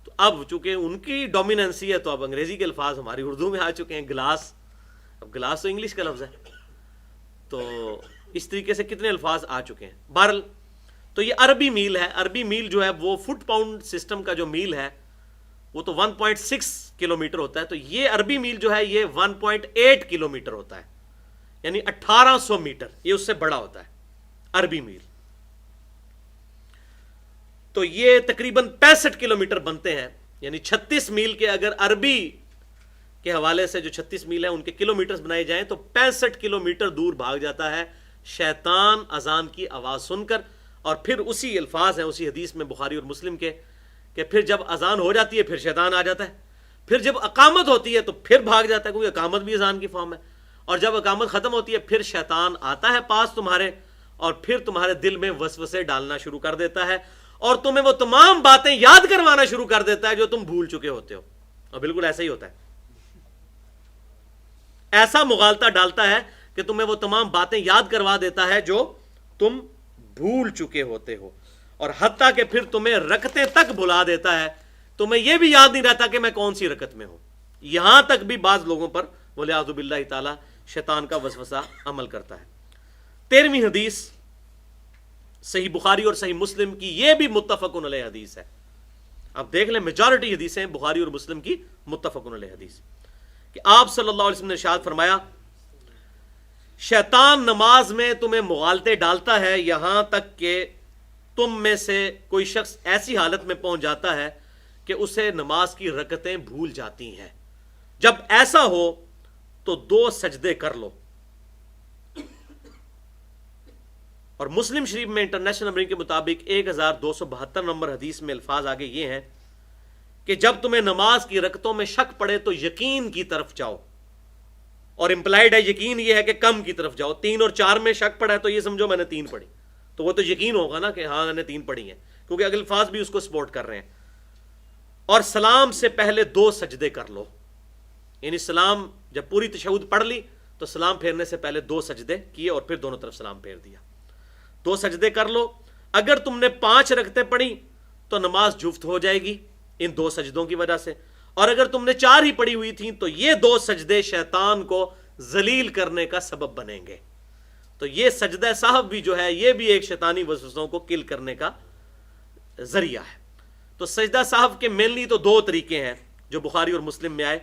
Speaker 1: تو اب چونکہ ان کی ڈومیننسی ہے تو اب انگریزی کے الفاظ ہماری اردو میں آ چکے ہیں، گلاس، اب گلاس تو انگلش کا لفظ ہے، تو اس طریقے سے کتنے الفاظ آ چکے ہیں۔ بہرحال تو یہ عربی میل ہے، عربی میل جو ہے وہ فٹ پاؤنڈ سسٹم کا جو میل ہے وہ تو 1.6 کلومیٹر ہوتا ہے، تو یہ عربی میل جو ہے یہ 1.8 کلومیٹر ہوتا ہے، یعنی 1800 میٹر، یہ اس سے بڑا ہوتا ہے عربی میل۔ تو یہ تقریباً 65 کلومیٹر بنتے ہیں، یعنی 36 میل کے اگر عربی کے حوالے سے جو 36 میل ہیں ان کے کلومیٹرز بنائے جائیں تو 65 کلومیٹر دور بھاگ جاتا ہے شیطان اذان کی آواز سن کر۔ اور پھر اسی الفاظ ہیں اسی حدیث میں بخاری اور مسلم کے کہ پھر جب اذان ہو جاتی ہے پھر شیطان آ جاتا ہے، پھر جب اقامت ہوتی ہے تو پھر بھاگ جاتا ہے، کیونکہ اقامت بھی اذان کی فارم ہے، اور جب اقامت ختم ہوتی ہے پھر شیطان آتا ہے پاس تمہارے اور پھر تمہارے دل میں وسوسے ڈالنا شروع کر دیتا ہے اور تمہیں وہ تمام باتیں یاد کروانا شروع کر دیتا ہے جو تم بھول چکے ہوتے ہو۔ اور بالکل ایسا ہی ہوتا ہے، ایسا مغالطہ ڈالتا ہے کہ تمہیں وہ تمام باتیں یاد کروا دیتا ہے جو تم بھول چکے ہوتے ہو، اور حتیٰ کہ پھر تمہیں رکعتیں تک بھلا دیتا ہے، تمہیں یہ بھی یاد نہیں رہتا کہ میں کون سی رکعت میں ہوں. یہاں تک بھی بعض لوگوں پر ولیعوذ باللہ تعالی شیطان کا وسوسہ عمل کرتا ہے. 13ویں حدیث صحیح بخاری اور صحیح مسلم کی، یہ بھی متفق علیہ حدیث ہے. اب دیکھ لیں میجارٹی حدیثیں بخاری اور مسلم کی متفق علیہ حدیث، کہ آپ صلی اللہ علیہ وسلم نے ارشاد فرمایا شیطان نماز میں تمہیں مغالطے ڈالتا ہے یہاں تک کہ تم میں سے کوئی شخص ایسی حالت میں پہنچ جاتا ہے کہ اسے نماز کی رکعتیں بھول جاتی ہیں. جب ایسا ہو تو 2 سجدے کر لو. اور مسلم شریف میں انٹرنیشنل نمبرنگ کے مطابق 1272 نمبر حدیث میں الفاظ آگے یہ ہیں کہ جب تمہیں نماز کی رکعتوں میں شک پڑے تو یقین کی طرف جاؤ. اور امپلائڈ ہے یقین یہ ہے کہ کم کی طرف جاؤ. 3 اور 4 میں شک پڑا ہے تو یہ سمجھو میں نے 3 پڑھی، تو وہ تو یقین ہوگا نا کہ ہاں میں نے 3 پڑھی ہیں، کیونکہ اگلے الفاظ بھی اس کو سپورٹ کر رہے ہیں. اور سلام سے پہلے 2 سجدے کر لو. یعنی سلام جب پوری تشہد پڑھ لی تو سلام پھیرنے سے پہلے 2 سجدے کیے اور پھر دونوں طرف سلام پھیر دیا. 2 سجدے کر لو. اگر تم نے 5 رکعتیں پڑھی تو نماز جفت ہو جائے گی ان 2 سجدوں کی وجہ سے، اور اگر تم نے 4 ہی پڑھی ہوئی تھیں تو یہ 2 سجدے شیطان کو ذلیل کرنے کا سبب بنیں گے. تو یہ سجدہ سہو بھی جو ہے یہ بھی ایک شیطانی وسوسوں کو کل کرنے کا ذریعہ ہے. تو سجدہ سہو کے مینلی تو 2 طریقے ہیں جو بخاری اور مسلم میں آئے،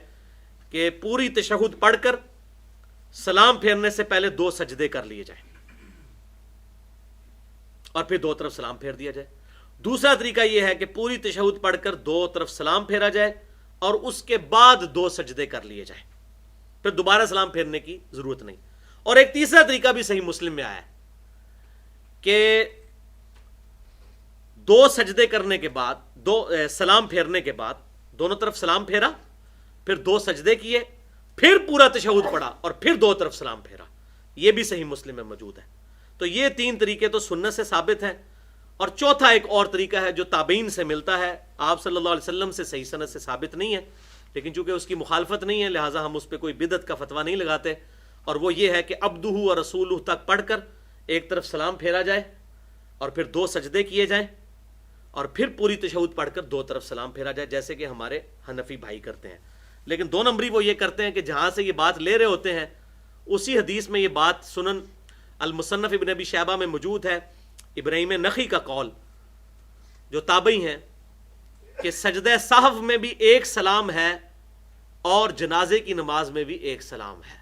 Speaker 1: کہ پوری تشہد پڑھ کر سلام پھیرنے سے پہلے 2 سجدے کر لیے جائیں اور پھر 2 طرف سلام پھیر دیا جائے. دوسرا طریقہ یہ ہے کہ پوری تشہد پڑھ کر 2 طرف سلام پھیرا جائے اور اس کے بعد 2 سجدے کر لیے جائیں، پھر دوبارہ سلام پھیرنے کی ضرورت نہیں. اور ایک تیسرا طریقہ بھی صحیح مسلم میں آیا ہے کہ 2 سجدے کرنے کے بعد 2 سلام پھیرنے کے بعد دونوں طرف سلام پھیرا، پھر 2 سجدے کیے، پھر پورا تشہد پڑھا اور پھر 2 طرف سلام پھیرا. یہ بھی صحیح مسلم میں موجود ہے. تو یہ 3 طریقے تو سنت سے ثابت ہیں. اور چوتھا ایک اور طریقہ ہے جو تابعین سے ملتا ہے، آپ صلی اللہ علیہ وسلم سے صحیح سند سے ثابت نہیں ہے، لیکن چونکہ اس کی مخالفت نہیں ہے لہٰذا ہم اس پہ کوئی بدعت کا فتویٰ نہیں لگاتے. اور وہ یہ ہے کہ عبدہ و رسولہ تک پڑھ کر ایک طرف سلام پھیرا جائے اور پھر 2 سجدے کیے جائیں اور پھر پوری تشہد پڑھ کر 2 طرف سلام پھیرا جائے، جیسے کہ ہمارے حنفی بھائی کرتے ہیں. لیکن 2 نمبری وہ یہ کرتے ہیں کہ جہاں سے یہ بات لے رہے ہوتے ہیں اسی حدیث میں یہ بات سنن المصنف ابن ابی شیبہ میں موجود ہے، ابراہیم نخعی کا قول جو تابعی ہیں، کہ سجدہ سہو میں بھی 1 سلام ہے اور جنازے کی نماز میں بھی 1 سلام ہے.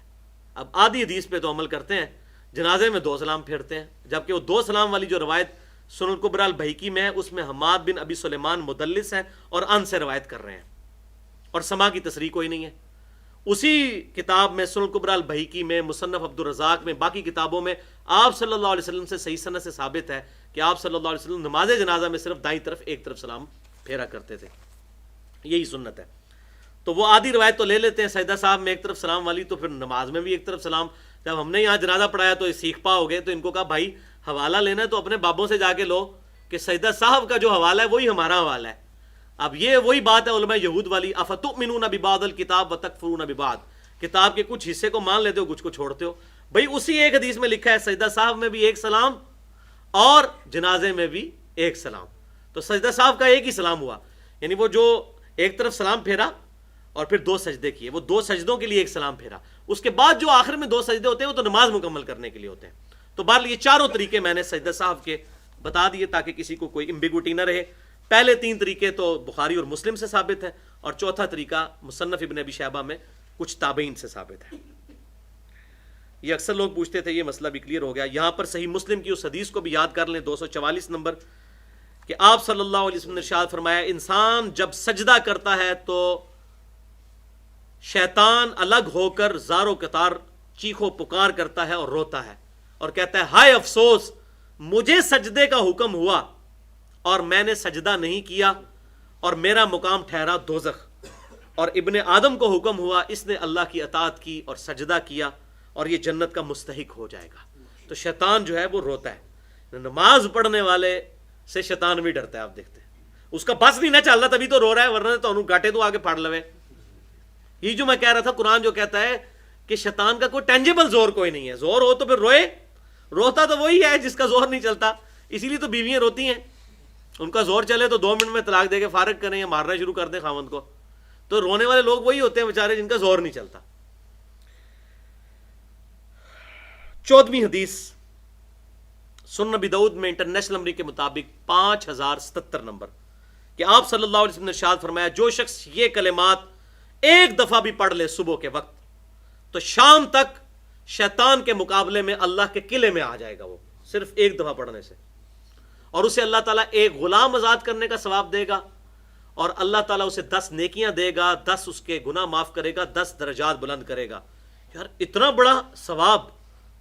Speaker 1: اب آدھی حدیث پہ تو عمل کرتے ہیں، جنازے میں 2 سلام پھیرتے ہیں، جبکہ وہ 2 سلام والی جو روایت سنن الکبریٰ البیہقی میں ہے اس میں حماد بن ابی سلیمان مدلس ہے اور ان سے روایت کر رہے ہیں اور سما کی تصریح کوئی نہیں ہے. اسی کتاب میں سنن الکبریٰ البیہقی میں، مصنف عبد الرزاق میں، باقی کتابوں میں آپ صلی اللہ علیہ وسلم سے صحیح سند سے ثابت ہے کہ آپ صلی اللہ علیہ وسلم نماز جنازہ میں صرف دائیں طرف ایک طرف سلام پھیرا کرتے تھے. یہی سنت ہے. تو وہ آدھی روایت تو لے لیتے ہیں سجدہ صاحب میں ایک طرف سلام والی، تو پھر نماز میں بھی ایک طرف سلام. جب ہم نے یہاں جنازہ پڑھایا تو سیکھ پا ہو گئے، تو ان کو کہا بھائی حوالہ لینا ہے تو اپنے بابوں سے جا کے لو کہ سجدہ صاحب کا جو حوالہ ہے وہی ہمارا حوالہ ہے. اب یہ وہی بات ہے علماء یہود والی، افتؤمنون ببعض الکتاب وتکفرون ببعض، کتاب کے کچھ حصے کو مان لیتے ہو کچھ کو چھوڑتے ہو. بھائی اسی ایک حدیث میں لکھا ہے سجدہ صاحب میں بھی 1 سلام اور جنازے میں بھی 1 سلام. تو سجدہ صاحب کا ایک ہی سلام ہوا، یعنی وہ جو ایک طرف سلام پھیرا اور پھر 2 سجدے کیے، وہ 2 سجدوں کے لیے 1 سلام پھیرا. اس کے بعد جو آخر میں 2 سجدے ہوتے ہیں وہ تو نماز مکمل کرنے کے لیے ہوتے ہیں. تو بہرحال یہ چاروں طریقے میں نے سجدہ صاحب کے بتا دیے تاکہ کسی کو کوئی امبیگوٹی نہ رہے. پہلے 3 طریقے تو بخاری اور مسلم سے ثابت ہے اور چوتھا طریقہ مصنف ابن ابی شیبہ میں کچھ تابعین سے ثابت ہے. یہ اکثر لوگ پوچھتے تھے، یہ مسئلہ بھی کلیئر ہو گیا. یہاں پر صحیح مسلم کی اس حدیث کو بھی یاد کر لیں، 244 نمبر، کہ آپ صلی اللہ علیہ وسلم نے ارشاد فرمایا انسان جب سجدہ کرتا ہے تو شیطان الگ ہو کر زار و قطار چیخو پکار کرتا ہے اور روتا ہے اور کہتا ہے ہائے افسوس، مجھے سجدے کا حکم ہوا اور میں نے سجدہ نہیں کیا اور میرا مقام ٹھہرا دوزخ، اور ابن آدم کو حکم ہوا اس نے اللہ کی اطاعت کی اور سجدہ کیا اور یہ جنت کا مستحق ہو جائے گا. تو شیطان جو ہے وہ روتا ہے. نماز پڑھنے والے سے شیطان بھی ڈرتا ہے. آپ دیکھتے ہیں اس کا بس نہیں نہ چل رہا تبھی تو رو رہا ہے، ورنہ تو انہوں گاٹے تو آگے پھاڑ لوے. یہ جو میں کہہ رہا تھا قرآن جو کہتا ہے کہ شیطان کا کوئی ٹینجیبل زور کوئی نہیں ہے، زور ہو تو پھر روئے، روتا تو وہی ہے جس کا زور نہیں چلتا. اسی لیے تو بیویاں روتی ہیں، ان کا زور چلے تو 2 منٹ میں طلاق دے کے فارغ کریں یا مارنا شروع کر دیں خاوند کو، تو رونے والے لوگ وہی ہوتے ہیں بیچارے جن کا زور نہیں چلتا۔ 14ویں حدیث سنن نبی داؤد میں انٹرنیشنل نمبر کے مطابق 5077 نمبر، کہ آپ صلی اللہ علیہ وسلم نے ارشاد فرمایا جو شخص یہ کلمات ایک دفعہ بھی پڑھ لے صبح کے وقت تو شام تک شیطان کے مقابلے میں اللہ کے قلعے میں آ جائے گا، وہ صرف ایک دفعہ پڑھنے سے، اور اسے اللہ تعالیٰ ایک غلام آزاد کرنے کا ثواب دے گا، اور اللہ تعالیٰ اسے 10 نیکیاں دے گا، 10 اس کے گناہ معاف کرے گا، 10 درجات بلند کرے گا۔ یار اتنا بڑا ثواب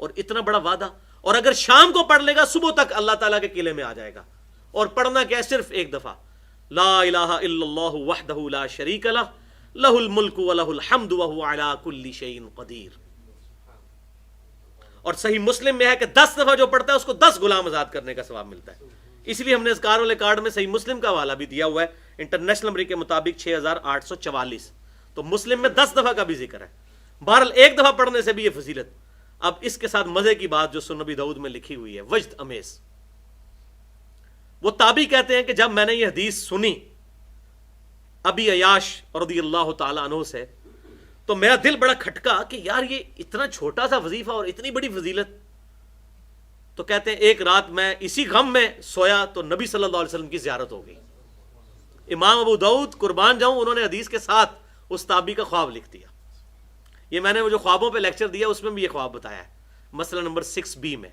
Speaker 1: اور اتنا بڑا وعدہ، اور اگر شام کو پڑھ لے گا صبح تک اللہ تعالیٰ کے قلعے میں آ جائے گا۔ اور پڑھنا کیا ہے؟ صرف ایک دفعہ، لا الہ الا اللہ وحدہ لا شریک لہ لہ الملک ولہ الحمد وہو علی کل شیء قدیر۔ اور صحیح مسلم میں ہے کہ 10 دفعہ جو پڑھتا ہے اس کو 10 غلام آزاد کرنے کا ثواب ملتا ہے۔ اس لیے ہم نے اذکار والے کارڈ میں صحیح مسلم کا حوالہ بھی دیا ہوا ہے، انٹرنیشنل نمبر کے مطابق 6844، تو مسلم میں 10 دفعہ کا بھی ذکر ہے۔ بہرحال ایک دفعہ پڑھنے سے بھی یہ فضیلت۔ اب اس کے ساتھ مزے کی بات جو سنن نبی داؤد میں لکھی ہوئی ہے، وجد امیز۔ وہ تابعی کہتے ہیں کہ جب میں نے یہ حدیث سنی ابی عیاش رضی اللہ تعالیٰ عنہ سے، تو میرا دل بڑا کھٹکا کہ یار یہ اتنا چھوٹا سا وظیفہ اور اتنی بڑی فضیلت۔ تو کہتے ہیں ایک رات میں اسی غم میں سویا تو نبی صلی اللہ علیہ وسلم کی زیارت ہو گئی۔ امام ابو داؤد قربان جاؤں، انہوں نے حدیث کے ساتھ اس تابعی کا خواب لکھ دیا۔ یہ میں نے وہ جو خوابوں پہ لیکچر دیا اس میں بھی یہ خواب بتایا ہے، مسئلہ نمبر 6B میں،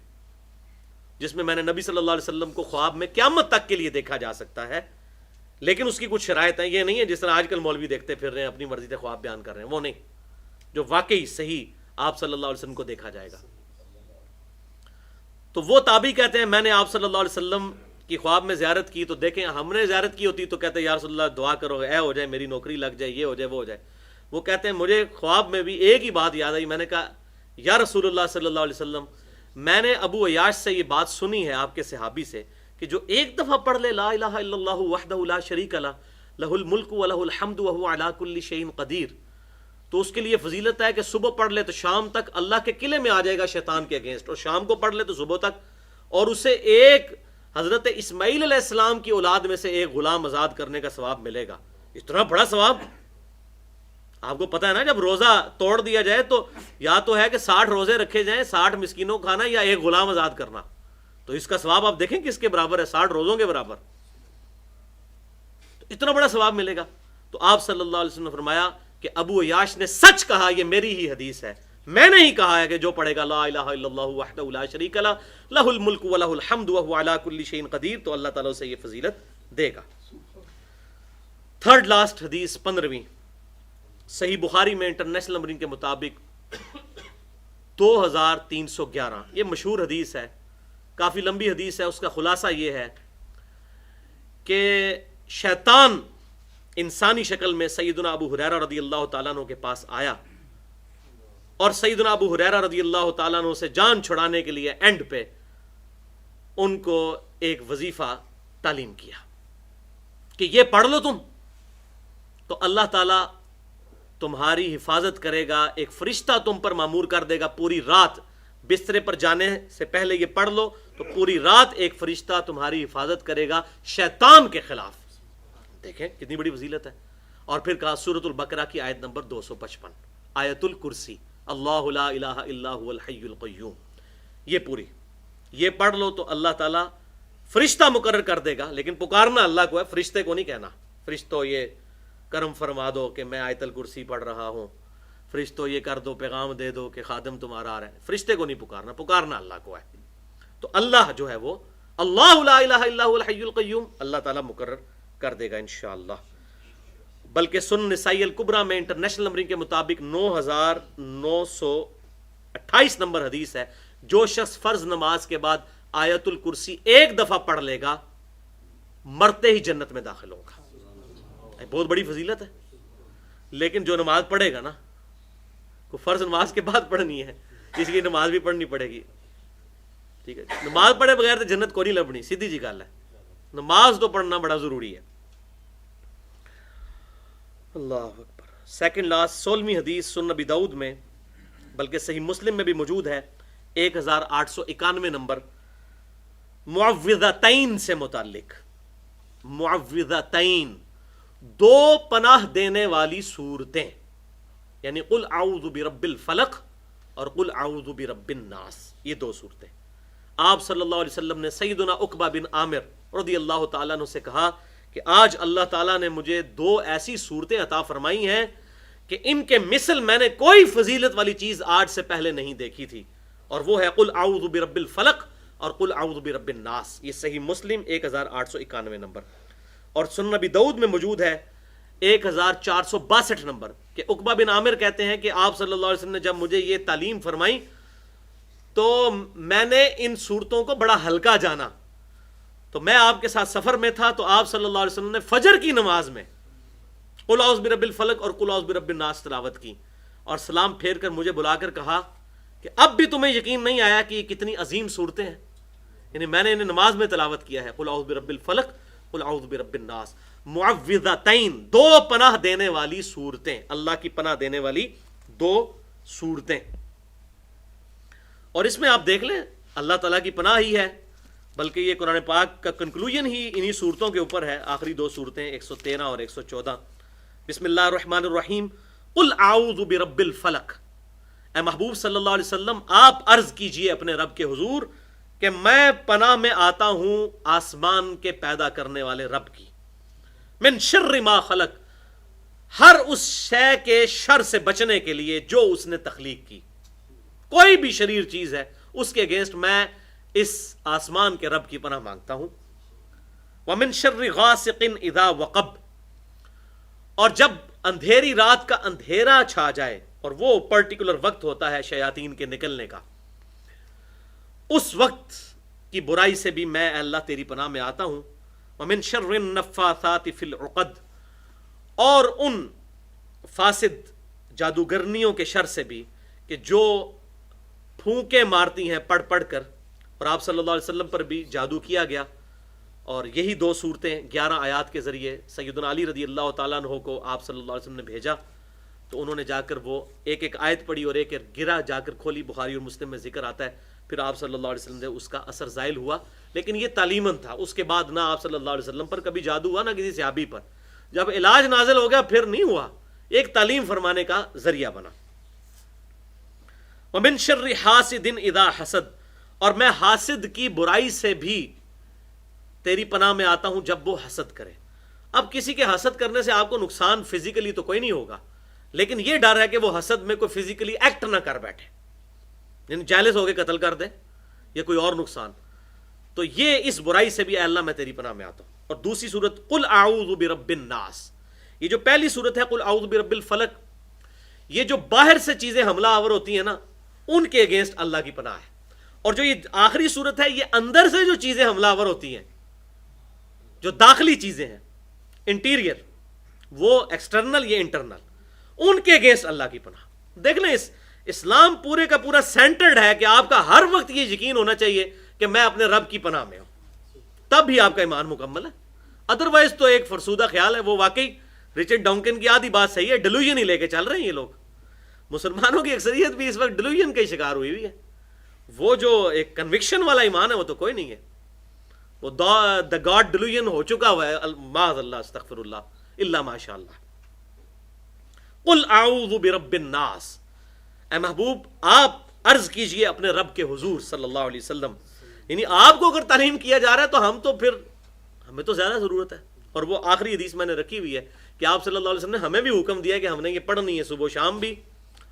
Speaker 1: جس میں میں نے نبی صلی اللہ علیہ وسلم کو خواب میں قیامت تک کے لیے دیکھا جا سکتا ہے، لیکن اس کی کچھ شرائط ہیں۔ یہ نہیں ہے جس طرح آج کل مولوی دیکھتے پھر رہے ہیں، اپنی مرضی سے خواب بیان کر رہے ہیں، وہ نہیں، جو واقعی صحیح آپ صلی اللہ علیہ وسلم کو دیکھا جائے گا۔ تو وہ تابعی کہتے ہیں میں نے آپ صلی اللہ علیہ وسلم کی خواب میں زیارت کی، تو دیکھیں ہم نے زیارت کی ہوتی تو کہتے ہیں یا رسول اللہ دعا کرو، اے ہو جائے میری نوکری لگ جائے، یہ ہو جائے وہ ہو جائے۔ وہ کہتے ہیں مجھے خواب میں بھی ایک ہی بات یاد آئی، میں نے کہا یا رسول اللہ صلی اللہ علیہ وسلم، میں نے ابو عیاش سے یہ بات سنی ہے آپ کے صحابی سے کہ جو ایک دفعہ پڑھ لے لا الہ الا اللہ وحدہ لا شریک لہ لہ الملک ولہ الحمد وہو علی کل شیء قدیر، تو اس کے لیے فضیلت ہے کہ صبح پڑھ لے تو شام تک اللہ کے قلعے میں آ جائے گا شیطان کے اگینسٹ، اور شام کو پڑھ لے تو صبح تک، اور اسے ایک حضرت اسماعیل علیہ السلام کی اولاد میں سے ایک غلام آزاد کرنے کا ثواب ملے گا۔ اتنا بڑا ثواب! آپ کو پتا ہے نا جب روزہ توڑ دیا جائے تو یا تو ہے کہ 60 روزے رکھے جائیں، 60 مسکینوں کو کھانا، یا ایک غلام آزاد کرنا، تو اس کا ثواب آپ دیکھیں کس کے برابر ہے، 60 روزوں کے برابر، تو اتنا بڑا ثواب ملے گا۔ تو آپ صلی اللہ علیہ وسلم نے فرمایا کہ ابو عیاش نے سچ کہا، یہ میری ہی حدیث ہے، میں نے ہی کہا ہے کہ جو پڑھے گا لا الہ الا اللہ وحدہ لا شریک لہ لہ الملک ولہ الحمد وہو علی کل شیء قدیر، تو اللہ تعالیٰ اسے یہ فضیلت دے گا۔ تھرڈ لاسٹ حدیث 15ویں، صحیح بخاری میں انٹرنیشنل نمبرنگ کے مطابق 2311، یہ مشہور حدیث ہے، کافی لمبی حدیث ہے۔ اس کا خلاصہ یہ ہے کہ شیطان انسانی شکل میں سیدنا ابو ہریرہ رضی اللہ تعالیٰ عنہ کے پاس آیا، اور سیدنا ابو ہریرہ رضی اللہ تعالیٰ عنہ سے جان چھڑانے کے لیے اینڈ پہ ان کو ایک وظیفہ تعلیم کیا کہ یہ پڑھ لو تم تو اللہ تعالیٰ تمہاری حفاظت کرے گا، ایک فرشتہ تم پر مامور کر دے گا، پوری رات بسترے پر جانے سے پہلے یہ پڑھ لو تو پوری رات ایک فرشتہ تمہاری حفاظت کرے گا شیطان کے خلاف۔ دیکھیں کتنی بڑی فضیلت ہے۔ اور پھر کہا سورۃ البقرہ کی آیت نمبر 255، آیت الکرسی، اللہ لا الہ الا هو الحی القیوم، یہ پوری یہ پڑھ لو تو اللہ تعالیٰ فرشتہ مقرر کر دے گا، لیکن پکارنا اللہ کو ہے، فرشتے کو نہیں کہنا فرشتوں یہ کرم فرما دو کہ میں آیت الکرسی پڑھ رہا ہوں، فرشتوں یہ کر دو پیغام دے دو کہ خادم تمہارا آ رہا ہے، فرشتے کو نہیں پکارنا، پکارنا اللہ کو ہے۔ تو اللہ جو ہے وہ اللہ لا الہ الا هو الحی القیوم، اللہ تعالیٰ مقرر کر دے گا انشاءاللہ۔ بلکہ سنن نسائی الکبریٰ میں انٹرنیشنل نمبرنگ کے مطابق 9928 نمبر حدیث ہے، جو شخص فرض نماز کے بعد آیت الکرسی ایک دفعہ پڑھ لے گا مرتے ہی جنت میں داخل ہوگا۔ بہت بڑی فضیلت ہے، لیکن جو نماز پڑھے گا نا، کو فرض نماز کے بعد پڑھنی ہے، اس لیے نماز بھی پڑھنی پڑے گی، ٹھیک ہے؟ نماز پڑھے بغیر تو جنت کو نہیں لبنی، سیدھی جی گل ہے، نماز تو پڑھنا بڑا ضروری ہے۔ اللہ اکبر۔ سیکنڈ لاسٹ 16ویں حدیث سنن نبی داؤد میں، بلکہ صحیح مسلم میں بھی موجود ہے، 1891 نمبر، معوذتین سے متعلق، معوذتین دو پناہ دینے والی صورتیں، یعنی قل اعوذ برب الفلق اور قل اعوذ برب الناس، یہ دو صورتیں آپ صلی اللہ علیہ وسلم نے سیدنا عقبہ بن عامر رضی اللہ تعالیٰ عنہ سے کہا کہ آج اللہ تعالیٰ نے مجھے دو ایسی صورتیں عطا فرمائی ہیں کہ ان کے مثل میں نے کوئی فضیلت والی چیز آج سے پہلے نہیں دیکھی تھی، اور وہ ہے قل اعوذ برب الفلق اور قل اعوذ برب الناس۔ یہ صحیح مسلم 1891 نمبر، اور سنن نبی داؤد میں موجود ہے 1462 نمبر، کہ عقبہ بن عامر کہتے ہیں کہ آپ صلی اللہ علیہ وسلم نے جب مجھے یہ تعلیم فرمائی تو میں نے ان صورتوں کو بڑا ہلکا جانا، تو میں آپ کے ساتھ سفر میں تھا تو آپ صلی اللہ علیہ وسلم نے فجر کی نماز میں قل اعوذ برب الفلق اور قل اعوذ برب الناس تلاوت کی، اور سلام پھیر کر مجھے بلا کر کہا کہ اب بھی تمہیں یقین نہیں آیا کہ یہ کتنی عظیم صورتیں ہیں، یعنی میں نے انہیں نماز میں تلاوت کیا ہے، قل اعوذ برب الفلق قل اعوذ برب الناس، معوذتین دو پناہ دینے والی صورتیں، اللہ کی پناہ دینے والی دو صورتیں۔ اور اس میں آپ دیکھ لیں اللہ تعالیٰ کی پناہ ہی ہے، بلکہ یہ قرآن پاک کا کنکلوژن ہی انہی صورتوں کے اوپر ہے، آخری دو صورتیں 113 اور 114۔ بسم اللہ الرحمن الرحیم، قل اعوذ برب الفلق، اے محبوب صلی اللہ علیہ وسلم آپ عرض کیجئے اپنے رب کے حضور کہ میں پناہ میں آتا ہوں آسمان کے پیدا کرنے والے رب کی، من شر ما خلق، ہر اس شے کے شر سے بچنے کے لیے جو اس نے تخلیق کی، کوئی بھی شریر چیز ہے اس کے اگینسٹ میں اس آسمان کے رب کی پناہ مانگتا ہوں۔ ومن شر غاسق اذا وقب، اور جب اندھیری رات کا اندھیرا چھا جائے، اور وہ پرٹیکولر وقت ہوتا ہے شیاطین کے نکلنے کا، اس وقت کی برائی سے بھی میں اے اللہ تیری پناہ میں آتا ہوں۔ ومن شر النفاثات فی العقد، اور ان فاسد جادوگرنیوں کے شر سے بھی کہ جو پھونکے مارتی ہیں پڑھ پڑھ کر، اور آپ صلی اللہ علیہ وسلم پر بھی جادو کیا گیا، اور یہی دو صورتیں 11 آیات کے ذریعے سیدنا علی رضی اللہ تعالیٰ عنہ کو آپ صلی اللہ علیہ وسلم نے بھیجا، تو انہوں نے جا کر وہ ایک ایک آیت پڑھی اور ایک ایک گرہ جا کر کھولی، بخاری اور مسلم میں ذکر آتا ہے، پھر آپ صلی اللہ علیہ وسلم سے اس کا اثر زائل ہوا، لیکن یہ تعلیماً تھا، اس کے بعد نہ آپ صلی اللہ علیہ وسلم پر کبھی جادو ہوا نہ کسی صحابی پر، جب علاج نازل ہو گیا پھر نہیں ہوا، ایک تعلیم فرمانے کا ذریعہ بنا۔ ومن شر حاسد اذا حسد، اور میں حاسد کی برائی سے بھی تیری پناہ میں آتا ہوں جب وہ حسد کرے۔ اب کسی کے حسد کرنے سے آپ کو نقصان فزیکلی تو کوئی نہیں ہوگا، لیکن یہ ڈر ہے کہ وہ حسد میں کوئی فزیکلی ایکٹ نہ کر بیٹھے، یعنی جالس ہو کے قتل کر دے یا کوئی اور نقصان، تو یہ اس برائی سے بھی اے اللہ میں تیری پناہ میں آتا ہوں۔ اور دوسری صورت قل اعوذ برب الناس، یہ جو پہلی صورت ہے قل اعوذ برب الفلق، یہ جو باہر سے چیزیں حملہ آور ہوتی ہیں نا ان کے اگینسٹ اللہ کی پناہ ہے، اور جو یہ آخری صورت ہے یہ اندر سے جو چیزیں حملہ آور ہوتی ہیں، جو داخلی چیزیں ہیں انٹیریئر، وہ ایکسٹرنل یہ انٹرنل، ان کے اگینسٹ اللہ کی پناہ۔ دیکھ لیں اسلام پورے کا پورا سینٹرڈ ہے کہ آپ کا ہر وقت یہ یقین ہونا چاہیے کہ میں اپنے رب کی پناہ میں ہوں، تب ہی آپ کا ایمان مکمل ہے، ادروائز تو ایک فرسودہ خیال ہے۔ وہ واقعی رچرڈ ڈانکن کی آدھی بات صحیح ہے، ڈیلوژن ہی لے کے چل رہے ہیں یہ لوگ، مسلمانوں کی اکثریت بھی اس وقت ڈیلوژن کا شکار ہوئی ہوئی ہے، وہ جو ایک کنوکشن والا ایمان ہے وہ تو کوئی نہیں ہے، وہ دا گاڈ ڈیلوژن ہو چکا ہوا ہے، معاذ اللہ استغفر اللہ الا ماشاء اللہ۔ قل اعوذ برب الناس، اے محبوب آپ عرض کیجئے اپنے رب کے حضور صلی اللہ علیہ وسلم، یعنی آپ کو اگر تعلیم کیا جا رہا ہے تو ہم تو پھر ہمیں تو زیادہ ضرورت ہے۔ اور وہ آخری حدیث میں نے رکھی ہوئی ہے کہ آپ صلی اللہ علیہ وسلم نے ہمیں بھی حکم دیا کہ ہم نے یہ پڑھنی ہے صبح و شام بھی،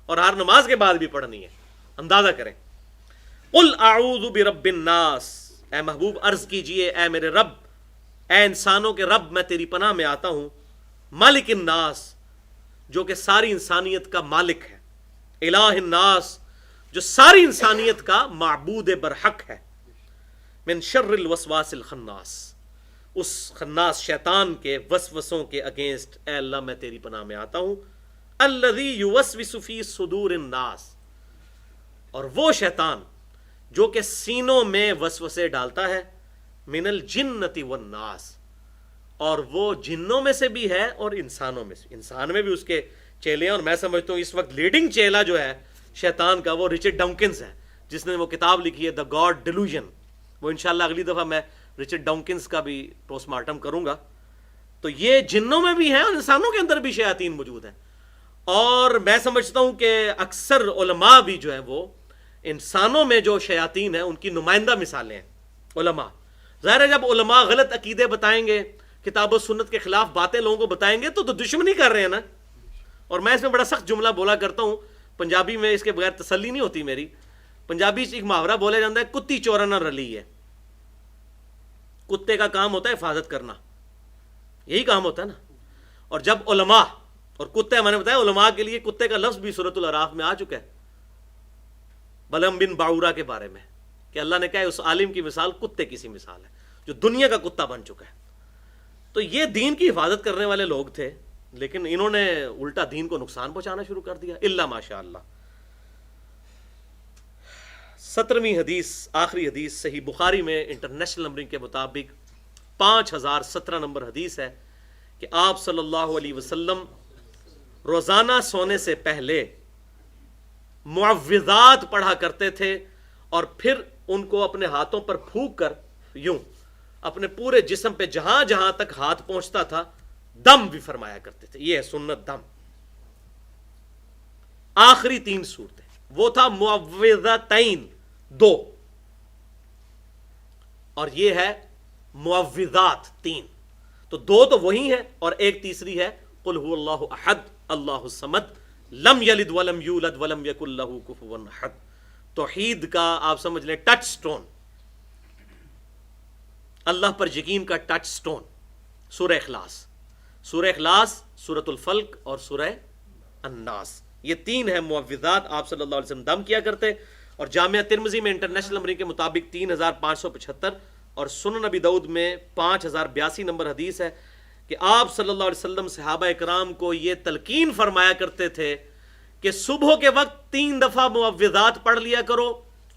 Speaker 1: اور ہر نماز کے بعد بھی پڑھنی ہے، اندازہ کریں۔ قل اعوذ برب الناس، اے محبوب عرض کیجئے اے میرے رب، اے انسانوں کے رب میں تیری پناہ میں آتا ہوں، مالک الناس جو کہ ساری انسانیت کا مالک ہے، الہ الناس جو ساری انسانیت کا معبود برحق ہے، من شر الوسواس الخناس اس خناس شیطان کے وسوسوں کے اگینسٹ اے اللہ میں تیری پناہ میں آتا ہوں، الذی یوسوس فی صدور الناس اور وہ شیطان جو کہ سینوں میں وسوسے ڈالتا ہے، من الجنۃ والناس اور وہ جنوں میں سے بھی ہے اور انسانوں میں سے، انسان میں بھی اس کے چیلے ہیں، اور میں سمجھتا ہوں اس وقت لیڈنگ چیلا جو ہے شیطان کا وہ رچرڈ ڈانکنز ہے، جس نے وہ کتاب لکھی ہے دا گاڈ ڈیلوژن، وہ انشاءاللہ اگلی دفعہ میں رچرڈ ڈاؤکنز کا بھی پوسٹ مارٹم کروں گا. تو یہ جنوں میں بھی ہیں اور انسانوں کے اندر بھی شیاطین موجود ہیں. اور میں سمجھتا ہوں کہ اکثر علماء بھی جو ہیں وہ انسانوں میں جو شیاطین ہیں ان کی نمائندہ مثالیں ہیں علماء. ظاہر ہے جب علماء غلط عقیدے بتائیں گے, کتاب و سنت کے خلاف باتیں لوگوں کو بتائیں گے تو دشمنی کر رہے ہیں نا. اور میں اس میں بڑا سخت جملہ بولا کرتا ہوں, پنجابی میں اس کے بغیر تسلی نہیں ہوتی میری. پنجابی سے ایک محاورہ بولا جاتا ہے, کتی چورا نہ رلی ہے. کتے کا کام ہوتا ہے حفاظت کرنا, یہی کام ہوتا ہے نا. اور جب علماء اور کتے, میں نے بتایا علماء کے لیے کتے کا لفظ بھی سورۃ الاعراف میں آ چکا ہے بلم بن باورا کے بارے میں, کہ اللہ نے کہا ہے اس عالم کی مثال کتے کی سی مثال ہے جو دنیا کا کتا بن چکا ہے. تو یہ دین کی حفاظت کرنے والے لوگ تھے, لیکن انہوں نے الٹا دین کو نقصان پہنچانا شروع کر دیا. الا ماشاء اللہ. 17ویں حدیث, آخری حدیث صحیح بخاری میں انٹرنیشنل نمبرنگ کے مطابق 5017 نمبر حدیث ہے کہ آپ صلی اللہ علیہ وسلم روزانہ سونے سے پہلے معوذات پڑھا کرتے تھے اور پھر ان کو اپنے ہاتھوں پر پھونک کر یوں اپنے پورے جسم پہ جہاں جہاں تک ہاتھ پہنچتا تھا دم بھی فرمایا کرتے تھے. یہ ہے سنت دم. آخری 3 صورتیں, وہ تھا معوذتین 2, اور یہ ہے معوذات 3. تو 2 تو وہی ہیں اور ایک تیسری ہے قل هو اللہ احد اللہ الصمد لم یلد ولم یولد ولم یکن لہ کفوا احد. توحید کا آپ سمجھ لیں ٹچ سٹون, اللہ پر یقین کا ٹچ سٹون, سورہ اخلاص. سورہ اخلاص, سورۃ الفلق اور سورہ الناس, یہ 3 ہیں معوذات آپ صلی اللہ علیہ وسلم دم کیا کرتے. اور جامعہ ترمذی میں انٹرنیشنل نمبرنگ کے مطابق 3575 اور سنن نبی داؤد میں 5082 نمبر حدیث ہے کہ آپ صلی اللہ علیہ وسلم صحابہ اکرام کو یہ تلقین فرمایا کرتے تھے کہ صبح کے وقت 3 دفعہ معوذات پڑھ لیا کرو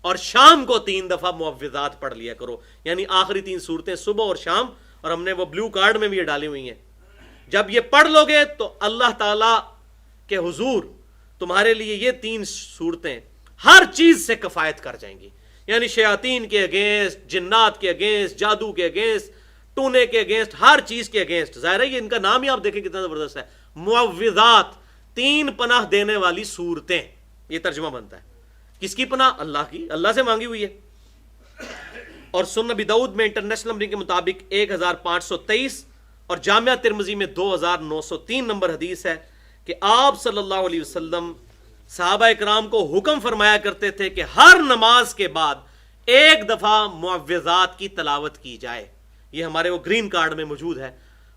Speaker 1: اور شام کو 3 دفعہ معوذات پڑھ لیا کرو. یعنی آخری 3 صورتیں صبح اور شام, اور ہم نے وہ بلو کارڈ میں بھی یہ ڈالی ہوئی ہیں. جب یہ پڑھ لو گے تو اللہ تعالی کے حضور تمہارے لیے یہ 3 صورتیں ہر چیز سے کفایت کر جائیں گی. یعنی شیاطین کے اگینسٹ, جنات کے اگینسٹ, جادو کے اگینسٹ, ٹونے کے اگینسٹ, ہر چیز کے اگینسٹ. ظاہر ہے یہ ان کا نام ہی آپ دیکھیں کتنا زبردست ہے, معوذات, 3 پناہ دینے والی صورتیں. یہ ترجمہ بنتا ہے. کس کی پناہ؟ اللہ کی, اللہ سے مانگی ہوئی ہے. اور سنن نبی داؤد میں انٹرنیشنل نمبرنگ کے مطابق 1523 اور جامعہ ترمذی میں 2903 نمبر حدیث ہے کہ آپ صلی اللہ علیہ وسلم صحابہ اکرام کو حکم فرمایا کرتے تھے کہ ہر نماز کے بعد 1 دفعہ معوذات کی تلاوت کی جائے. یہ ہمارے وہ گرین کارڈ میں موجود ہے.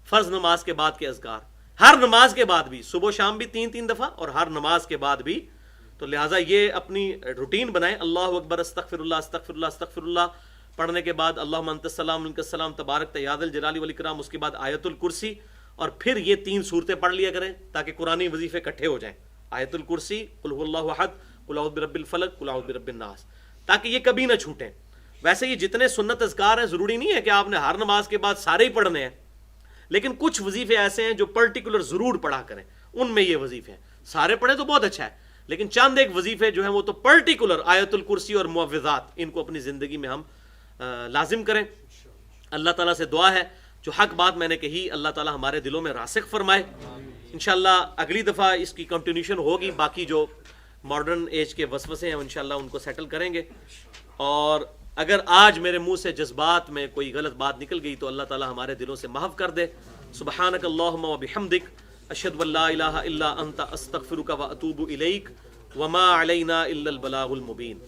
Speaker 1: فرض نماز کے بعد کے اذکار, ہر نماز کے بعد بھی, صبح شام بھی 3 دفعہ اور ہر نماز کے بعد بھی. تو لہٰذا یہ اپنی روٹین بنائیں. اللہ اکبر, استغفر اللہ, استغفر اللہ, استغفر اللہ پڑھنے کے بعد اللہم انت السلام منک السلام تبارک یا ذا الجلال والاکرام, اس کے بعد آیت الکرسی, اور پھر یہ 3 صورتیں پڑھ لیا کریں تاکہ قرآنی وظیفے اکٹھے ہو جائیں. آیت الکرسی, قل هو اللہ احد, قل اعوذ برب الفلق, قل اعوذ برب الناس, تاکہ یہ کبھی نہ چھوٹیں. ویسے یہ جتنے سنت اذکار ہیں ضروری نہیں ہے کہ آپ نے ہر نماز کے بعد سارے ہی پڑھنے ہیں, لیکن کچھ وظیفے ایسے ہیں جو پرٹیکولر ضرور پڑھا کریں, ان میں یہ وظیفے ہیں. سارے پڑھیں تو بہت اچھا ہے, لیکن چند ایک وظیفے جو ہیں وہ تو پرٹیکولر آیت الکرسی اور معوذات, ان کو اپنی زندگی میں ہم لازم کریں. اللہ تعالیٰ سے دعا ہے جو حق بات میں نے کہی اللہ تعالیٰ ہمارے دلوں میں راسخ فرمائے. انشاءاللہ اگلی دفعہ اس کی کنٹینیوشن ہوگی, باقی جو ماڈرن ایج کے وسوسے ہیں انشاءاللہ ان کو سیٹل کریں گے. اور اگر آج میرے منہ سے جذبات میں کوئی غلط بات نکل گئی تو اللہ تعالیٰ ہمارے دلوں سے محو کر دے. سبحانک اللہم و بحمدک, اشہد ان لا الہ الا انت, استغفرک و اتوب الیک, وما علینا الا البلاغ المبین.